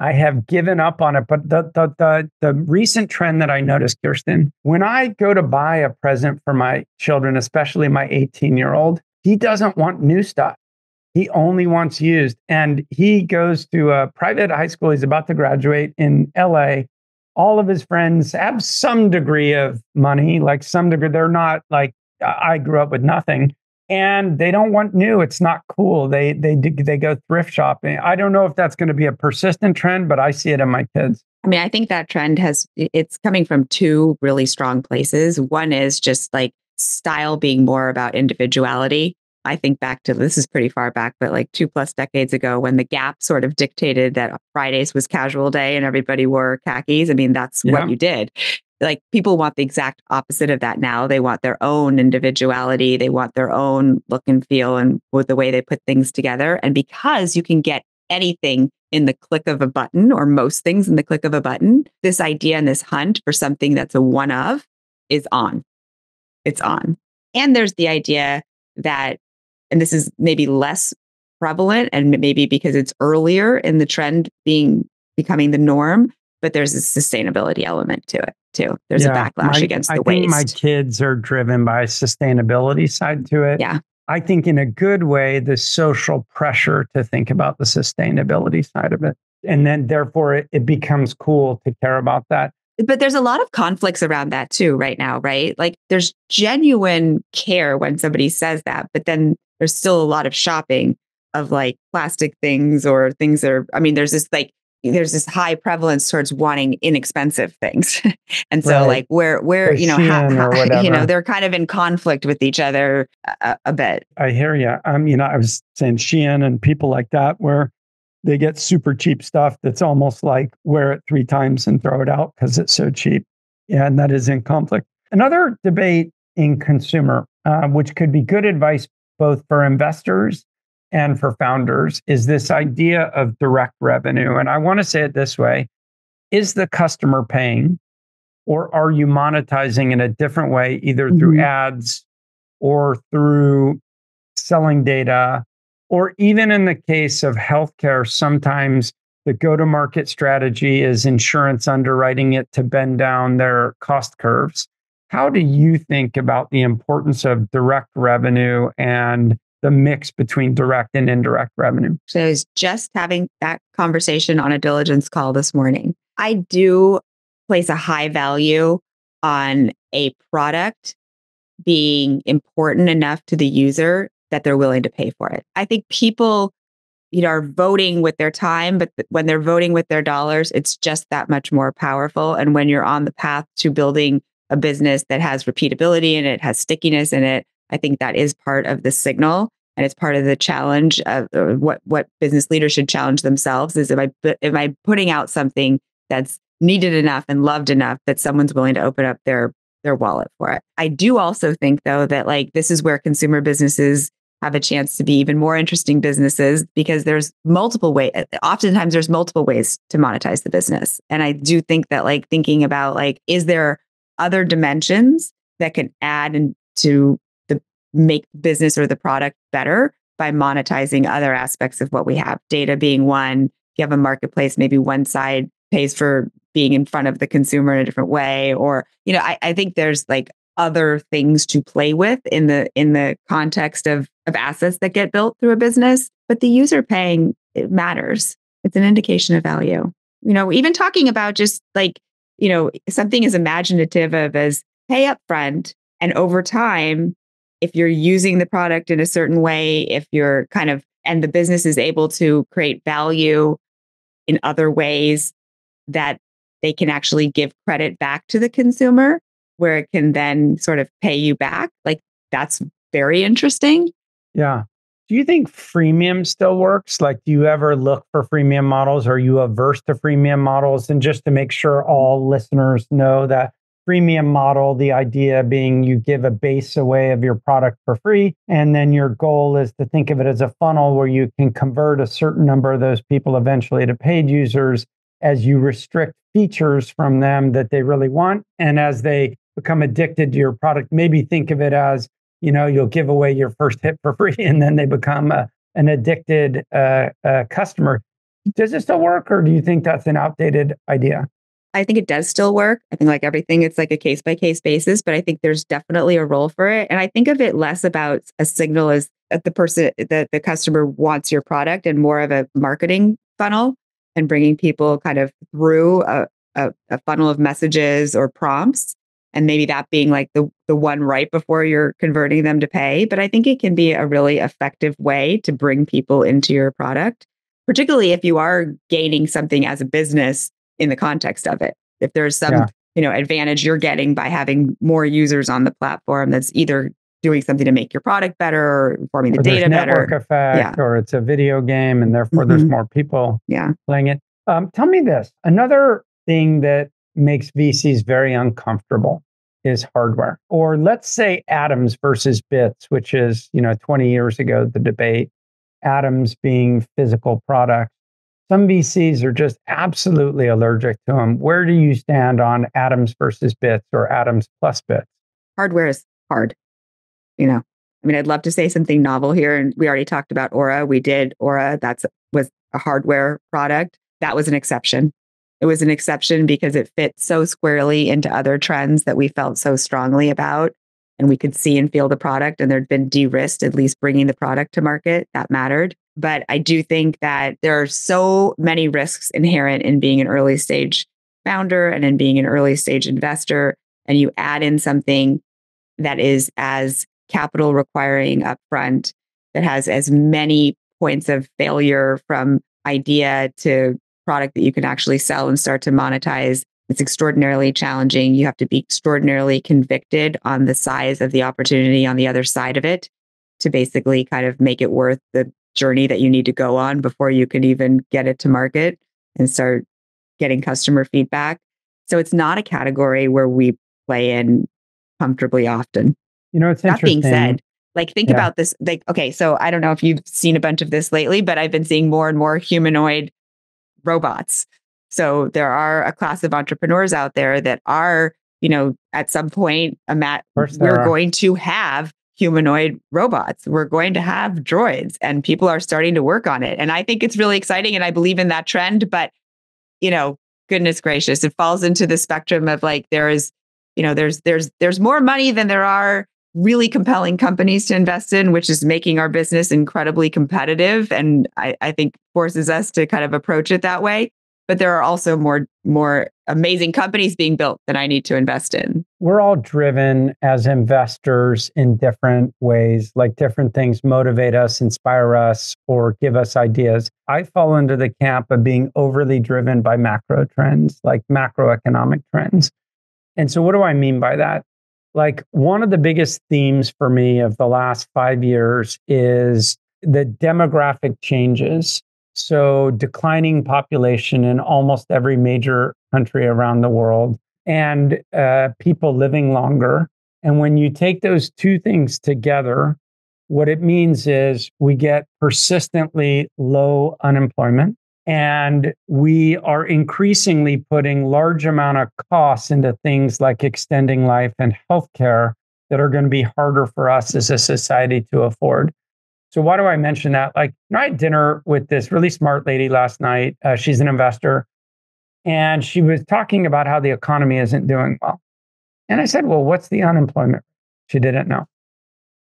I have given up on it, but the recent trend that I noticed, Kirsten, when I go to buy a present for my children, especially my 18-year-old, he doesn't want new stuff. He only wants used, and he goes to a private high school. He's about to graduate in LA. All of his friends have some degree of money, like some degree. They're not like, I grew up with nothing, and they don't want new. It's not cool. They go thrift shopping. I don't know if that's going to be a persistent trend, but I see it in my kids. I mean, I think that trend it's coming from two really strong places. One is just like style being more about individuality. I think back to, this is pretty far back, but like 2+ decades ago when the Gap sort of dictated that Fridays was casual day and everybody wore khakis. I mean, that's what you did. Like, people want the exact opposite of that now. They want their own individuality. They want their own look and feel and with the way they put things together. And because you can get anything in the click of a button, or most things in the click of a button, this idea and this hunt for something that's a one of is on. It's on. And there's the idea that, and this is maybe less prevalent and maybe because it's earlier in the trend becoming the norm, but there's a sustainability element to it too. There's a backlash against the waste. I think my kids are driven by a sustainability side to it. Yeah. I think in a good way, the social pressure to think about the sustainability side of it. And then therefore it becomes cool to care about that. But there's a lot of conflicts around that too right now, right? Like there's genuine care when somebody says that, but then there's still a lot of shopping of like plastic things or things that are, I mean, there's this high prevalence towards wanting inexpensive things. And so like where, they're kind of in conflict with each other a bit. I hear you. I was saying Shein and people like that where they get super cheap stuff that's almost like wear it 3 times and throw it out because it's so cheap. Yeah, and that is in conflict. Another debate in consumer, which could be good advice both for investors and for founders, is this idea of direct revenue. And I want to say it this way. Is the customer paying, or are you monetizing in a different way, either through ads or through selling data? Or even in the case of healthcare, sometimes the go-to-market strategy is insurance underwriting it to bend down their cost curves. How do you think about the importance of direct revenue and the mix between direct and indirect revenue? So I was just having that conversation on a diligence call this morning. I do place a high value on a product being important enough to the user that they're willing to pay for it. I think people, are voting with their time, but when they're voting with their dollars, it's just that much more powerful. And when you're on the path to building a business that has repeatability and it has stickiness in it, I think that is part of the signal. And it's part of the challenge of what business leaders should challenge themselves is, am I putting out something that's needed enough and loved enough that someone's willing to open up their wallet for it. I do also think, though, that like this is where consumer businesses have a chance to be even more interesting businesses because there's multiple ways. Oftentimes there's multiple ways to monetize the business. And I do think that like thinking about like, is there other dimensions that can add into the make business or the product better by monetizing other aspects of what we have? Data being one. If you have a marketplace, maybe one side pays for being in front of the consumer in a different way. Or, I think there's like other things to play with in the context of assets that get built through a business. But the user paying, it matters. It's an indication of value. Even talking about just like, something as imaginative as pay up front. And over time, if you're using the product in a certain way, if you're and the business is able to create value in other ways that they can actually give credit back to the consumer, where it can then sort of pay you back. Like that's very interesting. Yeah. Do you think freemium still works? Like, do you ever look for freemium models? Are you averse to freemium models? And just to make sure all listeners know that freemium model, the idea being you give a base away of your product for free. And then your goal is to think of it as a funnel where you can convert a certain number of those people eventually to paid users as you restrict features from them that they really want. And as they become addicted to your product, maybe think of it as, you'll give away your first hit for free and then they become an addicted customer. Does it still work, or do you think that's an outdated idea? I think it does still work. I think like everything, it's like a case by case basis, but I think there's definitely a role for it. And I think of it less about a signal as that the customer wants your product and more of a marketing funnel and bringing people kind of through a funnel of messages or prompts. And maybe that being like the one right before you're converting them to pay. But I think it can be a really effective way to bring people into your product, particularly if you are gaining something as a business in the context of it. If there's some, advantage you're getting by having more users on the platform that's either doing something to make your product better or informing the data better. Network effect, or it's a video game and therefore there's more people playing it. Tell me this. Another thing that makes VCs very uncomfortable is hardware. Or let's say atoms versus bits, which is, 20 years ago, the debate, atoms being physical products. Some VCs are just absolutely allergic to them. Where do you stand on atoms versus bits or atoms plus bits? Hardware is hard. I'd love to say something novel here. And we already talked about Oura. We did Oura. Was a hardware product. That was an exception. It was an exception because it fit so squarely into other trends that we felt so strongly about. And we could see and feel the product, and there'd been de-risked, at least bringing the product to market. That mattered. But I do think that there are so many risks inherent in being an early stage founder and in being an early stage investor. And you add in something that is as capital requiring upfront, that has as many points of failure from idea to product that you can actually sell and start to monetize. It's extraordinarily challenging. You have to be extraordinarily convicted on the size of the opportunity on the other side of it to basically kind of make it worth the journey that you need to go on before you can even get it to market and start getting customer feedback. So it's not a category where we play in comfortably often. It's that interesting. Being said, think about this. Okay, so I don't know if you've seen a bunch of this lately, but I've been seeing more and more humanoid robots. So there are a class of entrepreneurs out there that are, at some point, we're going to have humanoid robots. We're going to have droids, and people are starting to work on it. And I think it's really exciting, and I believe in that trend. But, goodness gracious, it falls into the spectrum of there's more money than there are really compelling companies to invest in, which is making our business incredibly competitive. And I think forces us to kind of approach it that way. But there are also more amazing companies being built that I need to invest in. We're all driven as investors in different ways, like different things motivate us, inspire us, or give us ideas. I fall into the camp of being overly driven by macro trends, like macroeconomic trends. And so what do I mean by that? Like, one of the biggest themes for me of the last 5 years is the demographic changes. So declining population in almost every major country around the world, and people living longer. And when you take those two things together, what it means is we get persistently low unemployment. And we are increasingly putting large amount of costs into things like extending life and healthcare that are going to be harder for us as a society to afford. So why do I mention that? I had dinner with this really smart lady last night. She's an investor. And she was talking about how the economy isn't doing well. And I said, well, what's the unemployment? She didn't know.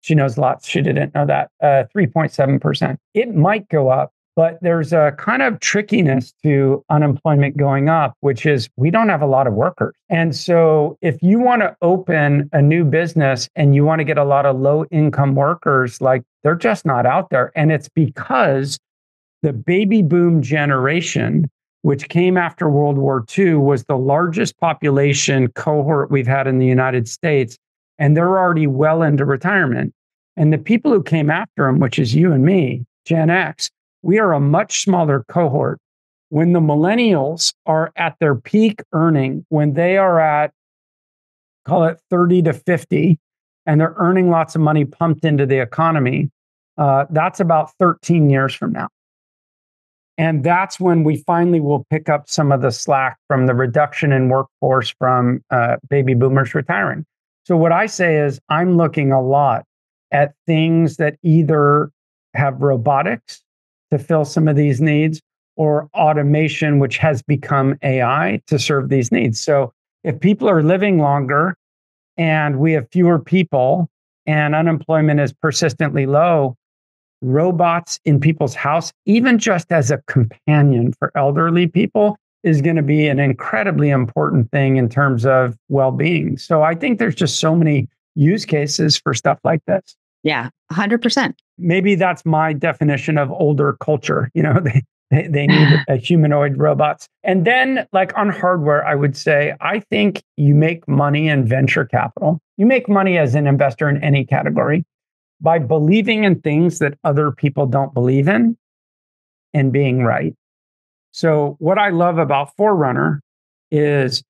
She knows lots. She didn't know that. 3.7%. It might go up. But there's a kind of trickiness to unemployment going up, which is we don't have a lot of workers. And so if you want to open a new business and you want to get a lot of low income workers, they're just not out there. And it's because the baby boom generation, which came after World War II, was the largest population cohort we've had in the United States. And they're already well into retirement. And the people who came after them, which is you and me, Gen X, we are a much smaller cohort. When the millennials are at their peak earning, when they are at, call it 30 to 50, and they're earning lots of money pumped into the economy, that's about 13 years from now. And that's when we finally will pick up some of the slack from the reduction in workforce from baby boomers retiring. So what I say is I'm looking a lot at things that either have robotics to fill some of these needs, or automation, which has become AI to serve these needs. So if people are living longer and we have fewer people and unemployment is persistently low, robots in people's house, even just as a companion for elderly people, is going to be an incredibly important thing in terms of well-being. So I think there's just so many use cases for stuff like this. Yeah, 100%. Maybe that's my definition of older culture. They need humanoid robots. And then on hardware, I would say, I think you make money in venture capital. You make money as an investor in any category by believing in things that other people don't believe in and being right. So what I love about Forerunner is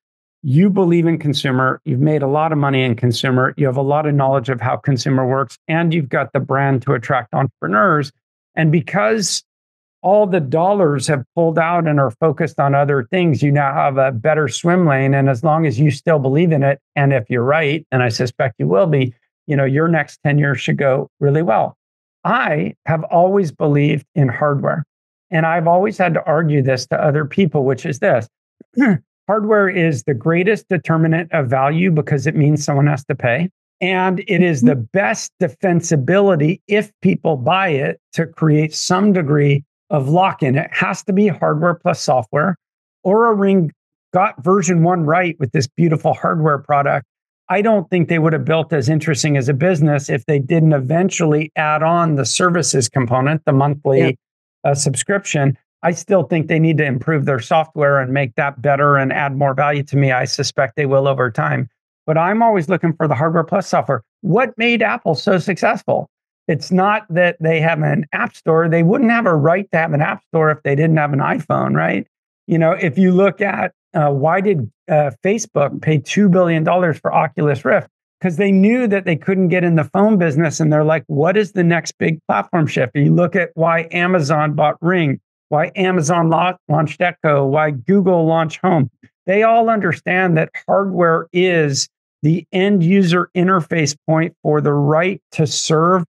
you believe in consumer, you've made a lot of money in consumer, you have a lot of knowledge of how consumer works, and you've got the brand to attract entrepreneurs. And because all the dollars have pulled out and are focused on other things, you now have a better swim lane. And as long as you still believe in it, and if you're right, and I suspect you will be, your next 10 years should go really well. I have always believed in hardware. And I've always had to argue this to other people, which is this. hardware is the greatest determinant of value because it means someone has to pay. And it is the best defensibility if people buy it to create some degree of lock-in. It has to be hardware plus software. Oura Ring got version 1 right with this beautiful hardware product. I don't think they would have built as interesting as a business if they didn't eventually add on the services component, the monthly subscription. I still think they need to improve their software and make that better and add more value to me. I suspect they will over time. But I'm always looking for the hardware plus software. What made Apple so successful? It's not that they have an app store. They wouldn't have a right to have an app store if they didn't have an iPhone, right? You know, if you look at why did Facebook pay $2 billion for Oculus Rift? Because they knew that they couldn't get in the phone business. And they're like, what is the next big platform shift? And you look at why Amazon bought Ring, why Amazon launched Echo, why Google launched Home. They all understand that hardware is the end user interface point for the right to serve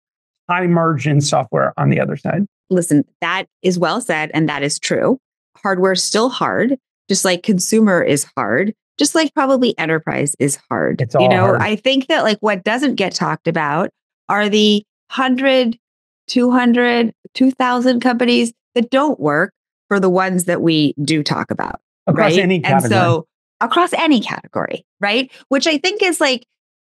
high margin software on the other side. Listen, that is well said, and that is true. Hardware is still hard, just like consumer is hard, just like probably enterprise is hard. It's all hard. I think that like what doesn't get talked about are the 100, 200, 2,000 companies that don't work for the ones that we do talk about. Across any category. And so across any category, right? Which I think is like,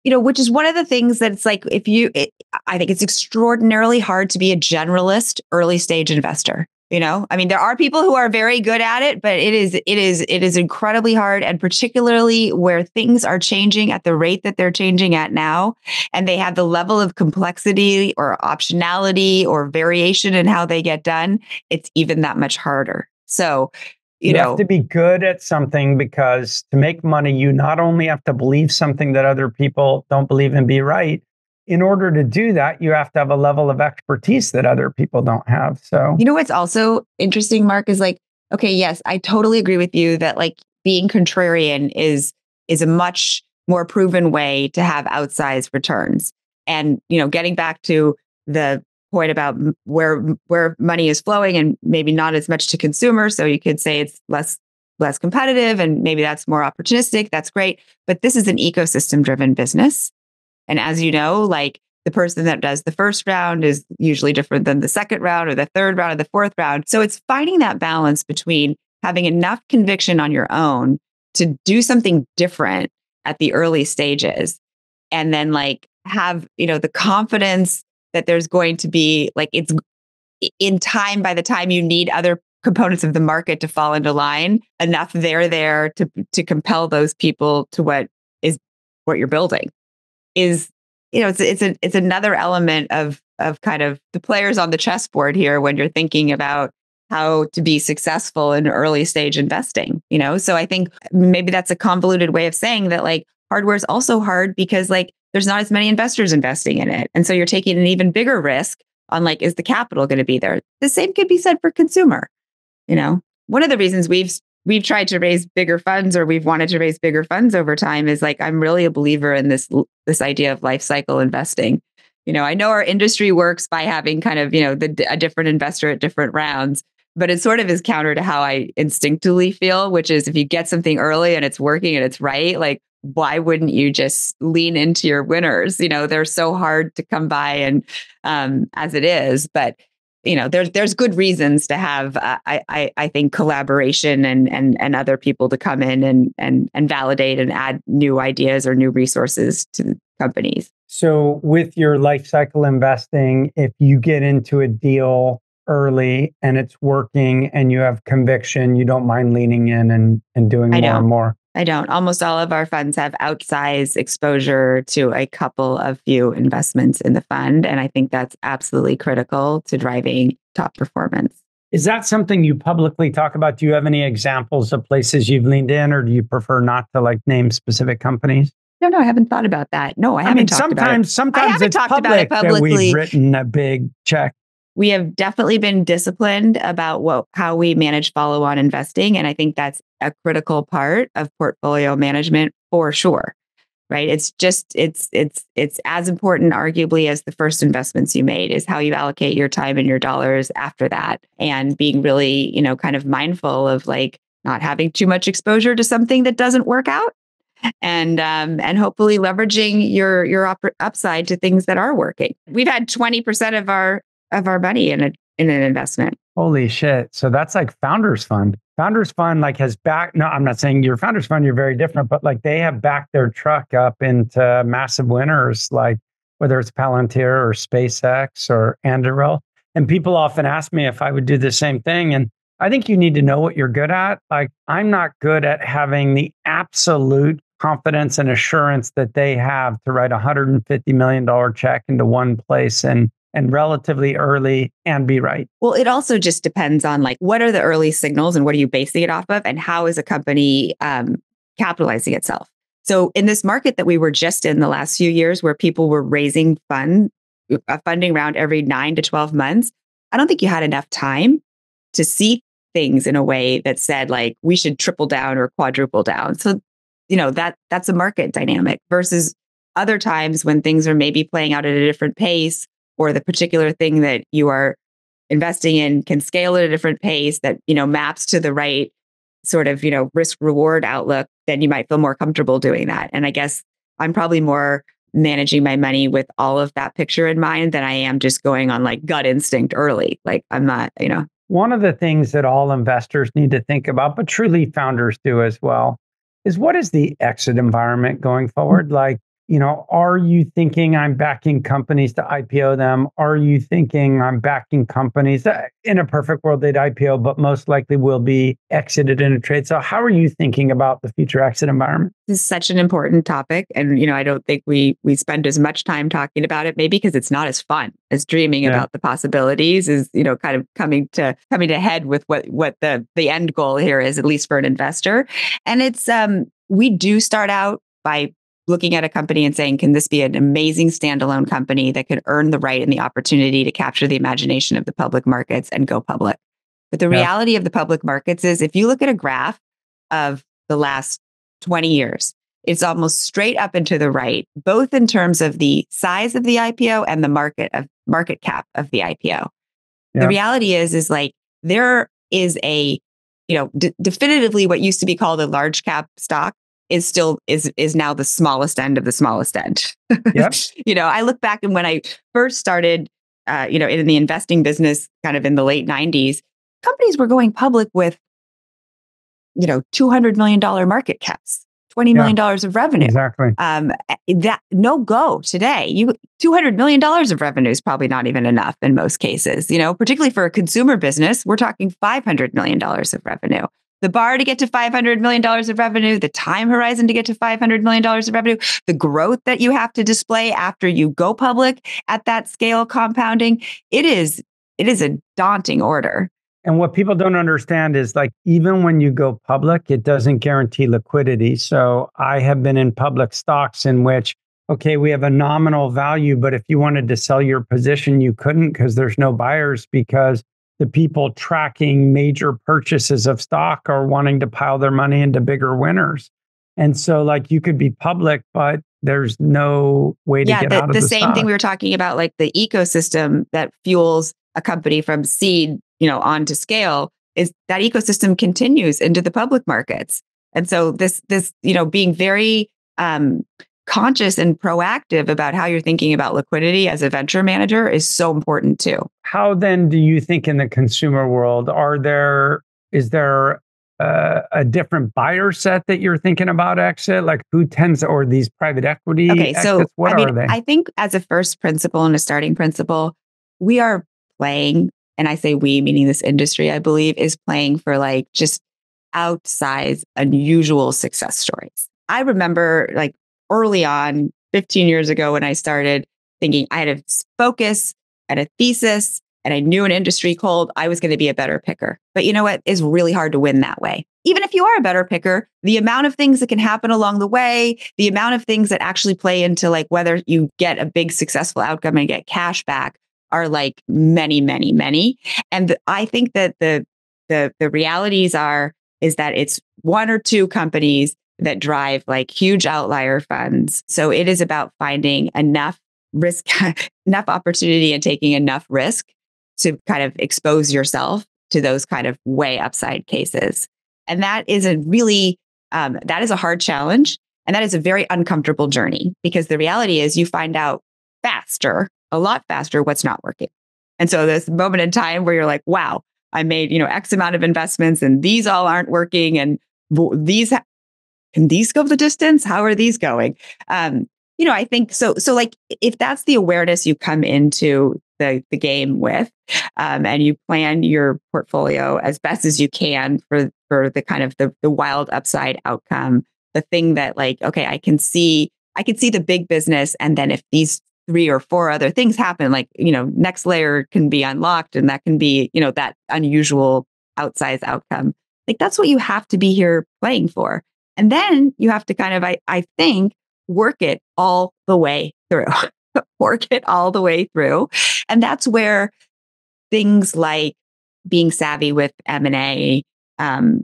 which is one of the things that it's like, I think it's extraordinarily hard to be a generalist early stage investor. I mean, there are people who are very good at it, but it is incredibly hard. And particularly where things are changing at the rate that they're changing at now, and they have the level of complexity or optionality or variation in how they get done, it's even that much harder. So, you have to be good at something, because to make money, you not only have to believe something that other people don't believe and be right. In order to do that, you have to have a level of expertise that other people don't have. So, what's also interesting, Mark, is like, okay, yes, I totally agree with you that like being contrarian is a much more proven way to have outsized returns. And, getting back to the point about where money is flowing and maybe not as much to consumers. So you could say it's less competitive and maybe that's more opportunistic. That's great. But this is an ecosystem driven business. And as you know, like the person that does the first round is usually different than the second round or the third round or the fourth round. So it's finding that balance between having enough conviction on your own to do something different at the early stages, and then like have, the confidence that there's going to be like, it's in time, by the time you need other components of the market to fall into line, enough they're there to compel those people to what you're building is, it's another element of kind of the players on the chessboard here when you're thinking about how to be successful in early stage investing, So I think maybe that's a convoluted way of saying that like hardware is also hard because like there's not as many investors investing in it. And so you're taking an even bigger risk on like, is the capital going to be there? The same could be said for consumer. One of the reasons we've tried to raise bigger funds, or we've wanted to raise bigger funds over time, is like, I'm really a believer in this idea of life cycle investing. I know our industry works by having kind of, a different investor at different rounds, but it sort of is counter to how I instinctively feel, which is if you get something early and it's working and it's right, like, why wouldn't you just lean into your winners? They're so hard to come by, and as it is, but there's good reasons to have, I think, collaboration and other people to come in and validate and add new ideas or new resources to companies. So with your life cycle investing, if you get into a deal early and it's working and you have conviction, you don't mind leaning in and doing more and more. I don't. Almost all of our funds have outsized exposure to a couple of few investments in the fund. And I think that's absolutely critical to driving top performance. Is that something you publicly talk about? Do you have any examples of places you've leaned in, or do you prefer not to like name specific companies? No, I haven't thought about that. No, I haven't talked about it. Sometimes it's public that we've written a big check. We have definitely been disciplined about how we manage follow-on investing. And I think that's a critical part of portfolio management for sure, right? It's as important arguably as the first investments you made is how you allocate your time and your dollars after that. And being really, kind of mindful of like not having too much exposure to something that doesn't work out, and hopefully leveraging your upside to things that are working. We've had 20% of our money in an investment. Holy shit! So that's like Founders Fund. Founders Fund like has backed. No, I'm not saying your Founders Fund. You're very different, but like they have backed their truck up into massive winners, like whether it's Palantir or SpaceX or Anduril. And people often ask me if I would do the same thing. And I think you need to know what you're good at. Like, I'm not good at having the absolute confidence and assurance that they have to write a $150 million check into one place and relatively early and be right. Well, it also just depends on like, what are the early signals and what are you basing it off of? And how is a company capitalizing itself? So in this market that we were just in the last few years where people were raising a funding round every 9 to 12 months, I don't think you had enough time to see things in a way that said like, we should triple down or quadruple down. So, that's a market dynamic versus other times when things are maybe playing out at a different pace, or the particular thing that you are investing in can scale at a different pace that, maps to the right sort of, risk reward outlook, then you might feel more comfortable doing that. And I guess I'm probably more managing my money with all of that picture in mind than I am just going on like gut instinct early. Like I'm not, One of the things that all investors need to think about, but truly founders do as well, is what is the exit environment going forward? Like, are you thinking I'm backing companies to IPO them? Are you thinking I'm backing companies that in a perfect world they'd IPO, but most likely will be exited in a trade? So how are you thinking about the future exit environment? This is such an important topic. And, I don't think we spend as much time talking about it, maybe because it's not as fun as dreaming about the possibilities is, kind of coming to head with what the end goal here is, at least for an investor. And it's, we do start out by looking at a company and saying, can this be an amazing standalone company that could earn the right and the opportunity to capture the imagination of the public markets and go public? But the reality of the public markets is if you look at a graph of the last 20 years, it's almost straight up and to the right, both in terms of the size of the IPO and the market cap of the IPO. The reality is like there is a, definitively what used to be called a large cap stock is still is now the smallest end of the smallest end. Yep. I look back and when I first started, in the investing business, kind of in the late 90s, companies were going public with, $200 million market caps, $20 million of revenue. Exactly. That no go today. $200 million of revenue is probably not even enough in most cases. Particularly for a consumer business, we're talking $500 million of revenue. The bar to get to $500 million of revenue, the time horizon to get to $500 million of revenue, the growth that you have to display after you go public at that scale compounding, it is a daunting order. And what people don't understand is like, even when you go public, it doesn't guarantee liquidity. So I have been in public stocks in which, okay, we have a nominal value, but if you wanted to sell your position, you couldn't because there's no buyers because the people tracking major purchases of stock are wanting to pile their money into bigger winners. And so like you could be public, but there's no way to get out of the same stock. Thing we were talking about, like the ecosystem that fuels a company from seed, on to scale, is that ecosystem continues into the public markets. And so this, being very conscious and proactive about how you're thinking about liquidity as a venture manager is so important too. How then do you think in the consumer world, is there a different buyer set that you're thinking about exit? Like who tends, or these private equity exits? So what are they? I think as a first principle and a starting principle, we are playing, and I say we, meaning this industry, I believe, is playing for like just outsized, unusual success stories. I remember like early on, 15 years ago, when I started thinking I had a focus and a thesis and I knew an industry cold, I was going to be a better picker. But you know what? It's really hard to win that way. Even if you are a better picker, the amount of things that can happen along the way, the amount of things that actually play into like whether you get a big successful outcome and get cash back are like many, many, many. And I think that the realities is that it's one or two companies that drive like huge outlier funds. So it is about finding enough risk, enough opportunity and taking enough risk to kind of expose yourself to those kind of way upside cases. And that is a really, that is a hard challenge. And that is a very uncomfortable journey, because the reality is you find out faster, a lot faster, what's not working. And so there's a moment in time where you're like, wow, I made, X amount of investments and these all aren't working. And can these go the distance? How are these going? I think so. So like, if that's the awareness you come into the game with, and you plan your portfolio as best as you can for the kind of the wild upside outcome, the thing that like, okay, I can see the big business. And then if these 3 or 4 other things happen, like, next layer can be unlocked, and that can be, that unusual outsized outcome. Like, that's what you have to be here playing for. And then you have to kind of, I think, work it all the way through. Work it all the way through. And that's where things like being savvy with M&A,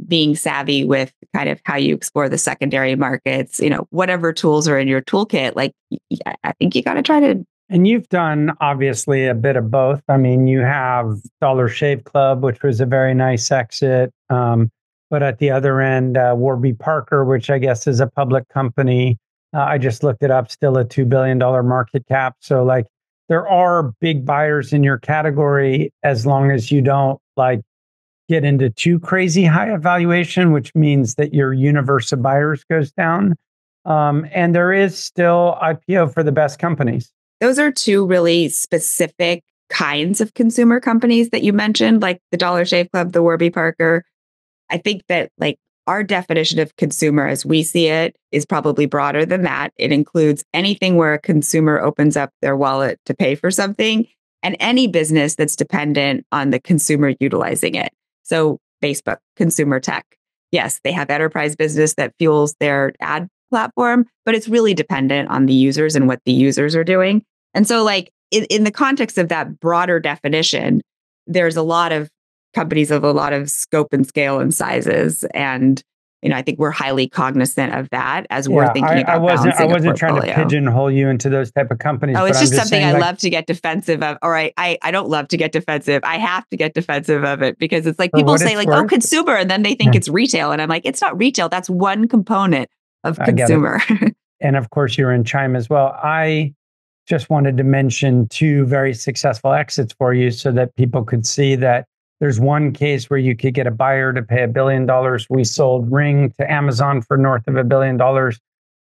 being savvy with kind of how you explore the secondary markets, whatever tools are in your toolkit, like, I think you got to try to. And you've done obviously a bit of both. I mean, you have Dollar Shave Club, which was a very nice exit. But at the other end, Warby Parker, which I guess is a public company. I just looked it up, still a $2 billion market cap. So like, there are big buyers in your category, as long as you don't like get into too crazy high evaluation, which means that your universe of buyers goes down. And there is still IPO for the best companies. Those are 2 really specific kinds of consumer companies that you mentioned, like the Dollar Shave Club, the Warby Parker. I think that like our definition of consumer as we see it is probably broader than that. It includes anything where a consumer opens up their wallet to pay for something, and any business that's dependent on the consumer utilizing it. So Facebook, consumer tech. Yes, they have enterprise business that fuels their ad platform, but it's really dependent on the users and what the users are doing. And so like in the context of that broader definition, there's a lot of companies of a lot of scope and scale and sizes. And, I think we're highly cognizant of that as we're thinking about balancing a portfolio. I wasn't trying to pigeonhole you into those type of companies. Oh, it's just something I love to get defensive of. Or I don't love to get defensive. I have to get defensive of it, because it's like people say like, oh, consumer, and then they think it's retail. And I'm like, it's not retail. That's one component of consumer. And of course, you're in Chime as well. I just wanted to mention 2 very successful exits for you so that people could see that there's one case where you could get a buyer to pay $1 billion. We sold Ring to Amazon for north of $1 billion.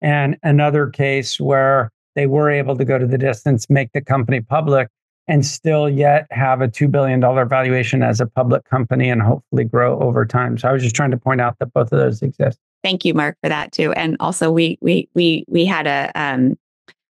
And another case where they were able to go to the distance, make the company public, and still yet have a $2 billion valuation as a public company, and hopefully grow over time. So I was just trying to point out that both of those exist. Thank you, Mark, for that too. And also we had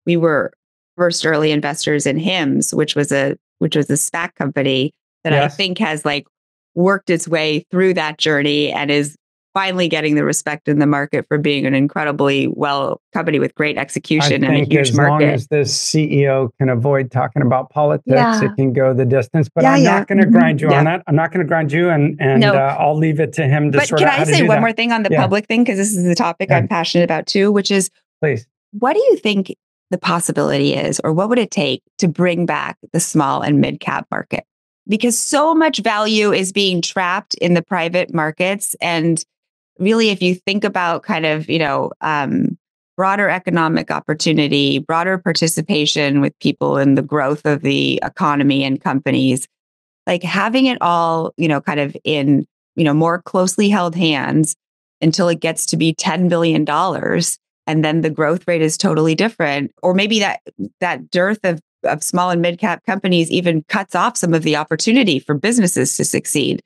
we were first early investors in HIMS, which was a SPAC company that I think has like worked its way through that journey and is finally getting the respect in the market for being an incredibly well company with great execution and a huge market. As long as the CEO can avoid talking about politics, it can go the distance. But I'm not going to grind you on that. I'm not going to grind you, and I'll leave it to him to sort out how to do that. But can I say one more thing on the public thing? Because this is the topic I'm passionate about too, which is, please, what do you think the possibility is, or what would it take to bring back the small and mid cap market? Because so much value is being trapped in the private markets. And really, if you think about kind of, broader economic opportunity, broader participation with people in the growth of the economy and companies, like having it all, kind of in, more closely held hands until it gets to be $10 billion. And then the growth rate is totally different. Or maybe that dearth of small and mid-cap companies even cuts off some of the opportunity for businesses to succeed.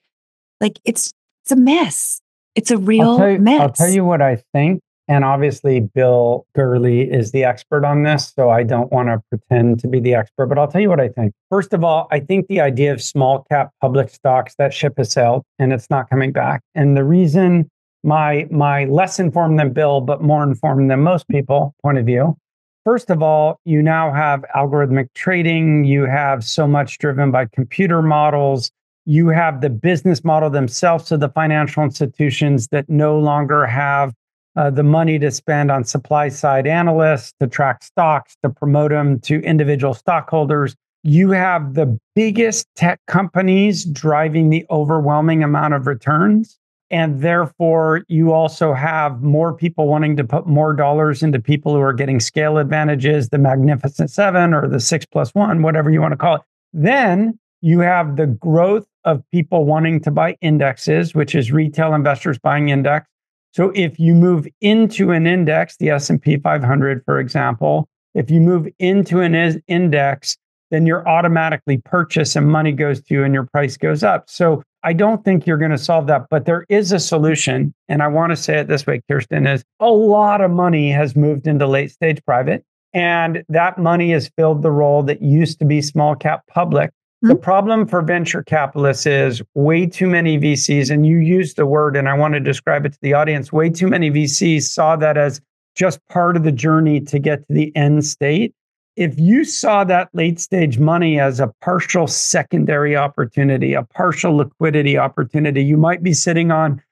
Like it's a mess. It's a real mess. I'll tell you what I think. And obviously, Bill Gurley is the expert on this, so I don't want to pretend to be the expert, but I'll tell you what I think. First of all, I think the idea of small cap public stocks, that ship has sailed and it's not coming back. And the reason my less informed than Bill, but more informed than most people point of view, first of all, you now have algorithmic trading. You have so much driven by computer models. You have the business model themselves, so the financial institutions that no longer have the money to spend on supply side analysts to track stocks, to promote them to individual stockholders. You have the biggest tech companies driving the overwhelming amount of returns. And therefore, you also have more people wanting to put more dollars into people who are getting scale advantages, the Magnificent Seven or the 6+1, whatever you want to call it. Then you have the growth of people wanting to buy indexes, which is retail investors buying index. So if you move into an index, the S&P 500, for example, if you move into an index, then you're automatically purchased and money goes to you and your price goes up. So I don't think you're going to solve that, but there is a solution. And I want to say it this way, Kirsten, is a lot of money has moved into late stage private. And that money has filled the role that used to be small cap public. The problem for venture capitalists is way too many VCs, and you used the word, and I want to describe it to the audience, way too many VCs saw that as just part of the journey to get to the end state. If you saw that late stage money as a partial secondary opportunity, a partial liquidity opportunity, you might be sitting on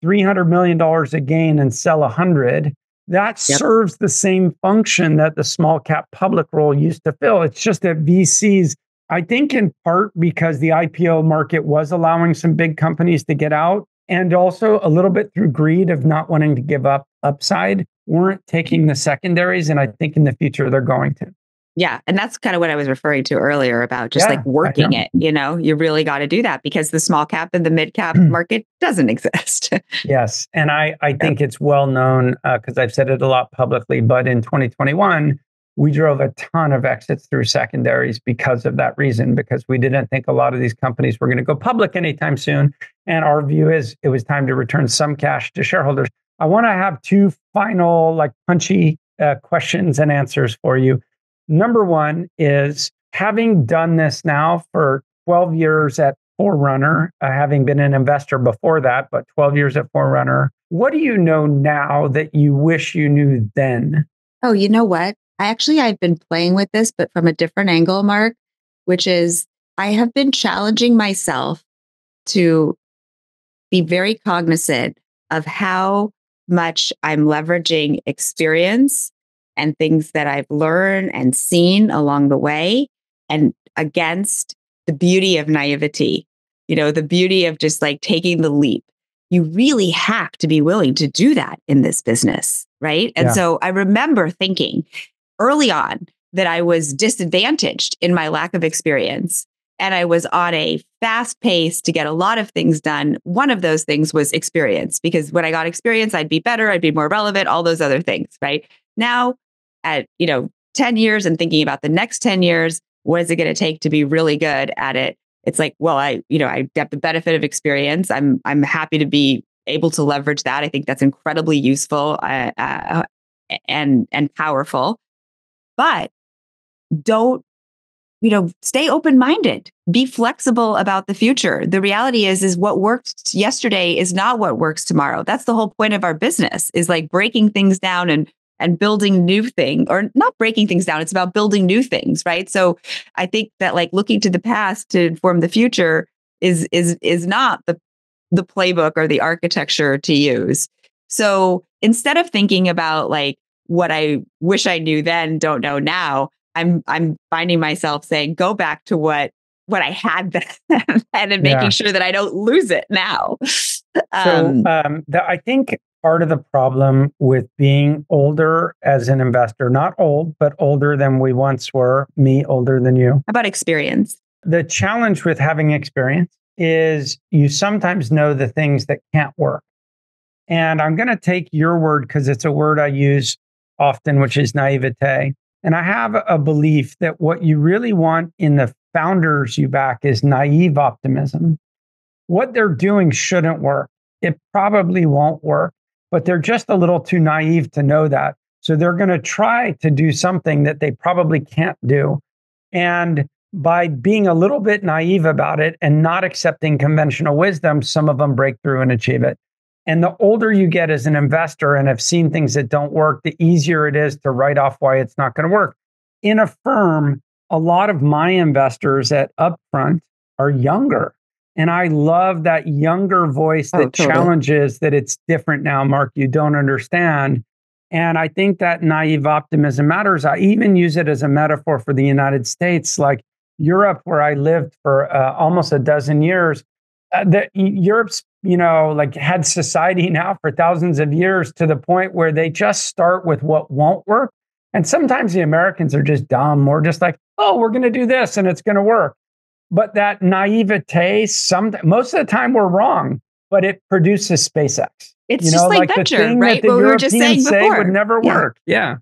$300 million a gain and sell 100. That serves the same function that the small cap public role used to fill. It's just that VCs, I think in part because the IPO market was allowing some big companies to get out, and also a little bit through greed of not wanting to give up upside, weren't taking the secondaries. And I think in the future they're going to. Yeah. And that's kind of what I was referring to earlier about just like working it. You really got to do that because the small cap and the mid cap market doesn't exist. Yes. And I think it's well known because I've said it a lot publicly, but in 2021, we drove a ton of exits through secondaries because of that reason, because we didn't think a lot of these companies were going to go public anytime soon. And our view is it was time to return some cash to shareholders. I want to have two final punchy questions and answers for you. Number one is, having done this now for 12 years at Forerunner, having been an investor before that, but 12 years at Forerunner, what do you know now that you wish you knew then? Oh, you know what? I've been playing with this, but from a different angle, Mark, which is I have been challenging myself to be very cognizant of how much I'm leveraging experience and things that I've learned and seen along the way, and against the beauty of naivety, the beauty of just taking the leap. You really have to be willing to do that in this business, right? And so I remember thinking early on that I was disadvantaged in my lack of experience. And I was on a fast pace to get a lot of things done. One of those things was experience, because when I got experience, I'd be better, I'd be more relevant, all those other things, right? Now, at 10 years and thinking about the next 10 years, what is it going to take to be really good at it? It's I get the benefit of experience. I'm happy to be able to leverage that. I think that's incredibly useful and powerful. But don't, stay open-minded, be flexible about the future. The reality is what worked yesterday is not what works tomorrow. That's the whole point of our business, is breaking things down and building new things, or not breaking things down. It's about building new things, right? So I think that looking to the past to inform the future is not the playbook or the architecture to use. So instead of thinking about what I wish I knew then, don't know now, I'm finding myself saying, go back to what I had then and making sure that I don't lose it now. I think part of the problem with being older as an investor, not old, but older than we once were, me older than you. How about experience? The challenge with having experience is you sometimes know the things that can't work. And I'm going to take your word because it's a word I use often, which is naivete. And I have a belief that what you really want in the founders you back is naive optimism. What they're doing shouldn't work. It probably won't work, but they're just a little too naive to know that. So they're going to try to do something that they probably can't do. And by being a little bit naive about it and not accepting conventional wisdom, some of them break through and achieve it. And the older you get as an investor and have seen things that don't work, the easier it is to write off why it's not going to work. In a firm, a lot of my investors at Upfront are younger. And I love that younger voice that challenges that it's different now, Mark, you don't understand. And I think that naive optimism matters. I even use it as a metaphor for the United States, Europe, where I lived for almost a dozen years. Europe's, like had society now for thousands of years to the point where they just start with what won't work. And sometimes the Americans are just dumb. We're just like, oh, we're going to do this and it's going to work. But that naivete, most of the time we're wrong, but it produces SpaceX. It's just like venture, the thing right? that the what Europeans we were just saying say before would never work. Yeah.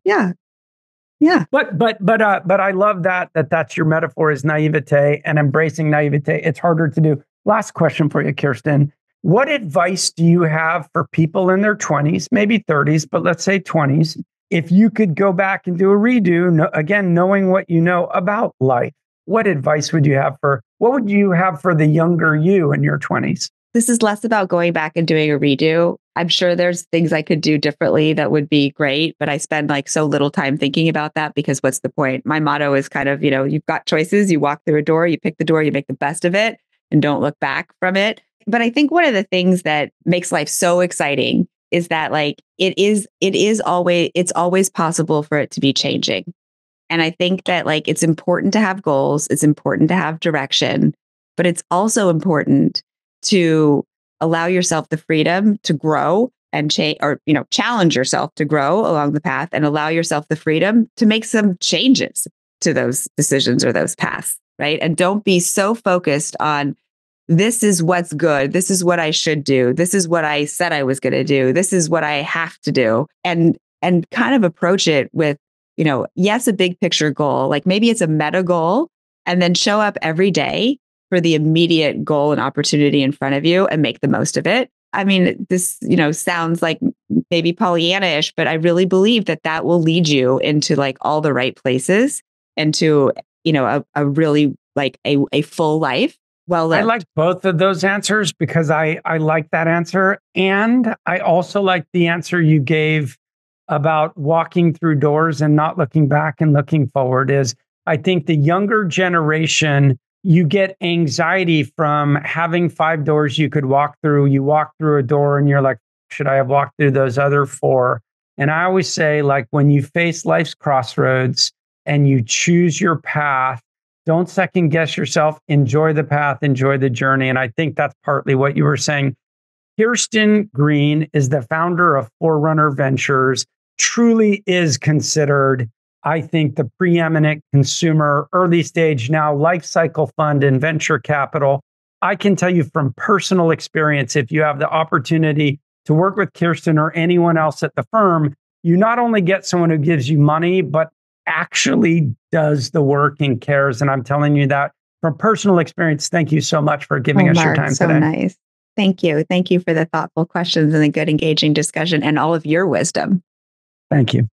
But I love that's your metaphor is naivete and embracing naivete. It's harder to do. Last question for you, Kirsten. What advice do you have for people in their 20s, maybe 30s, but let's say 20s, if you could go back and do a redo, again, knowing what you know about life? What advice would you have what would you have for the younger you in your 20s? This is less about going back and doing a redo. I'm sure there's things I could do differently that would be great, but I spend so little time thinking about that because what's the point? My motto is kind of, you've got choices, you walk through a door, you pick the door, you make the best of it and don't look back from it. But I think one of the things that makes life so exciting is that it's always possible for it to be changing. And I think that it's important to have goals, it's important to have direction, but it's also important to allow yourself the freedom to grow and change, or challenge yourself to grow along the path and allow yourself the freedom to make some changes to those decisions or those paths, right? And don't be so focused on this is what's good, this is what I should do, this is what I said I was going to do, this is what I have to do, and kind of approach it with yes, a big picture goal, maybe it's a meta goal, and then show up every day for the immediate goal and opportunity in front of you and make the most of it. I mean, this, sounds like maybe Pollyanna-ish, but I really believe that will lead you into all the right places and to, a really a full life. Well, I like both of those answers because I like that answer. And I also like the answer you gave about walking through doors and not looking back and looking forward. Is I think the younger generation, you get anxiety from having 5 doors you could walk through. You walk through a door and you're like, should I have walked through those other 4? And I always say, when you face life's crossroads and you choose your path, don't second guess yourself. Enjoy the path, enjoy the journey. And I think that's partly what you were saying. Kirsten Green is the founder of Forerunner Ventures, truly is considered, I think, the preeminent consumer early stage now life cycle fund in venture capital. I can tell you from personal experience, if you have the opportunity to work with Kirsten or anyone else at the firm, you not only get someone who gives you money, but actually does the work and cares. And I'm telling you that from personal experience. Thank you so much for giving us your time today. Nice. Thank you. Thank you for the thoughtful questions and the good engaging discussion and all of your wisdom. Thank you.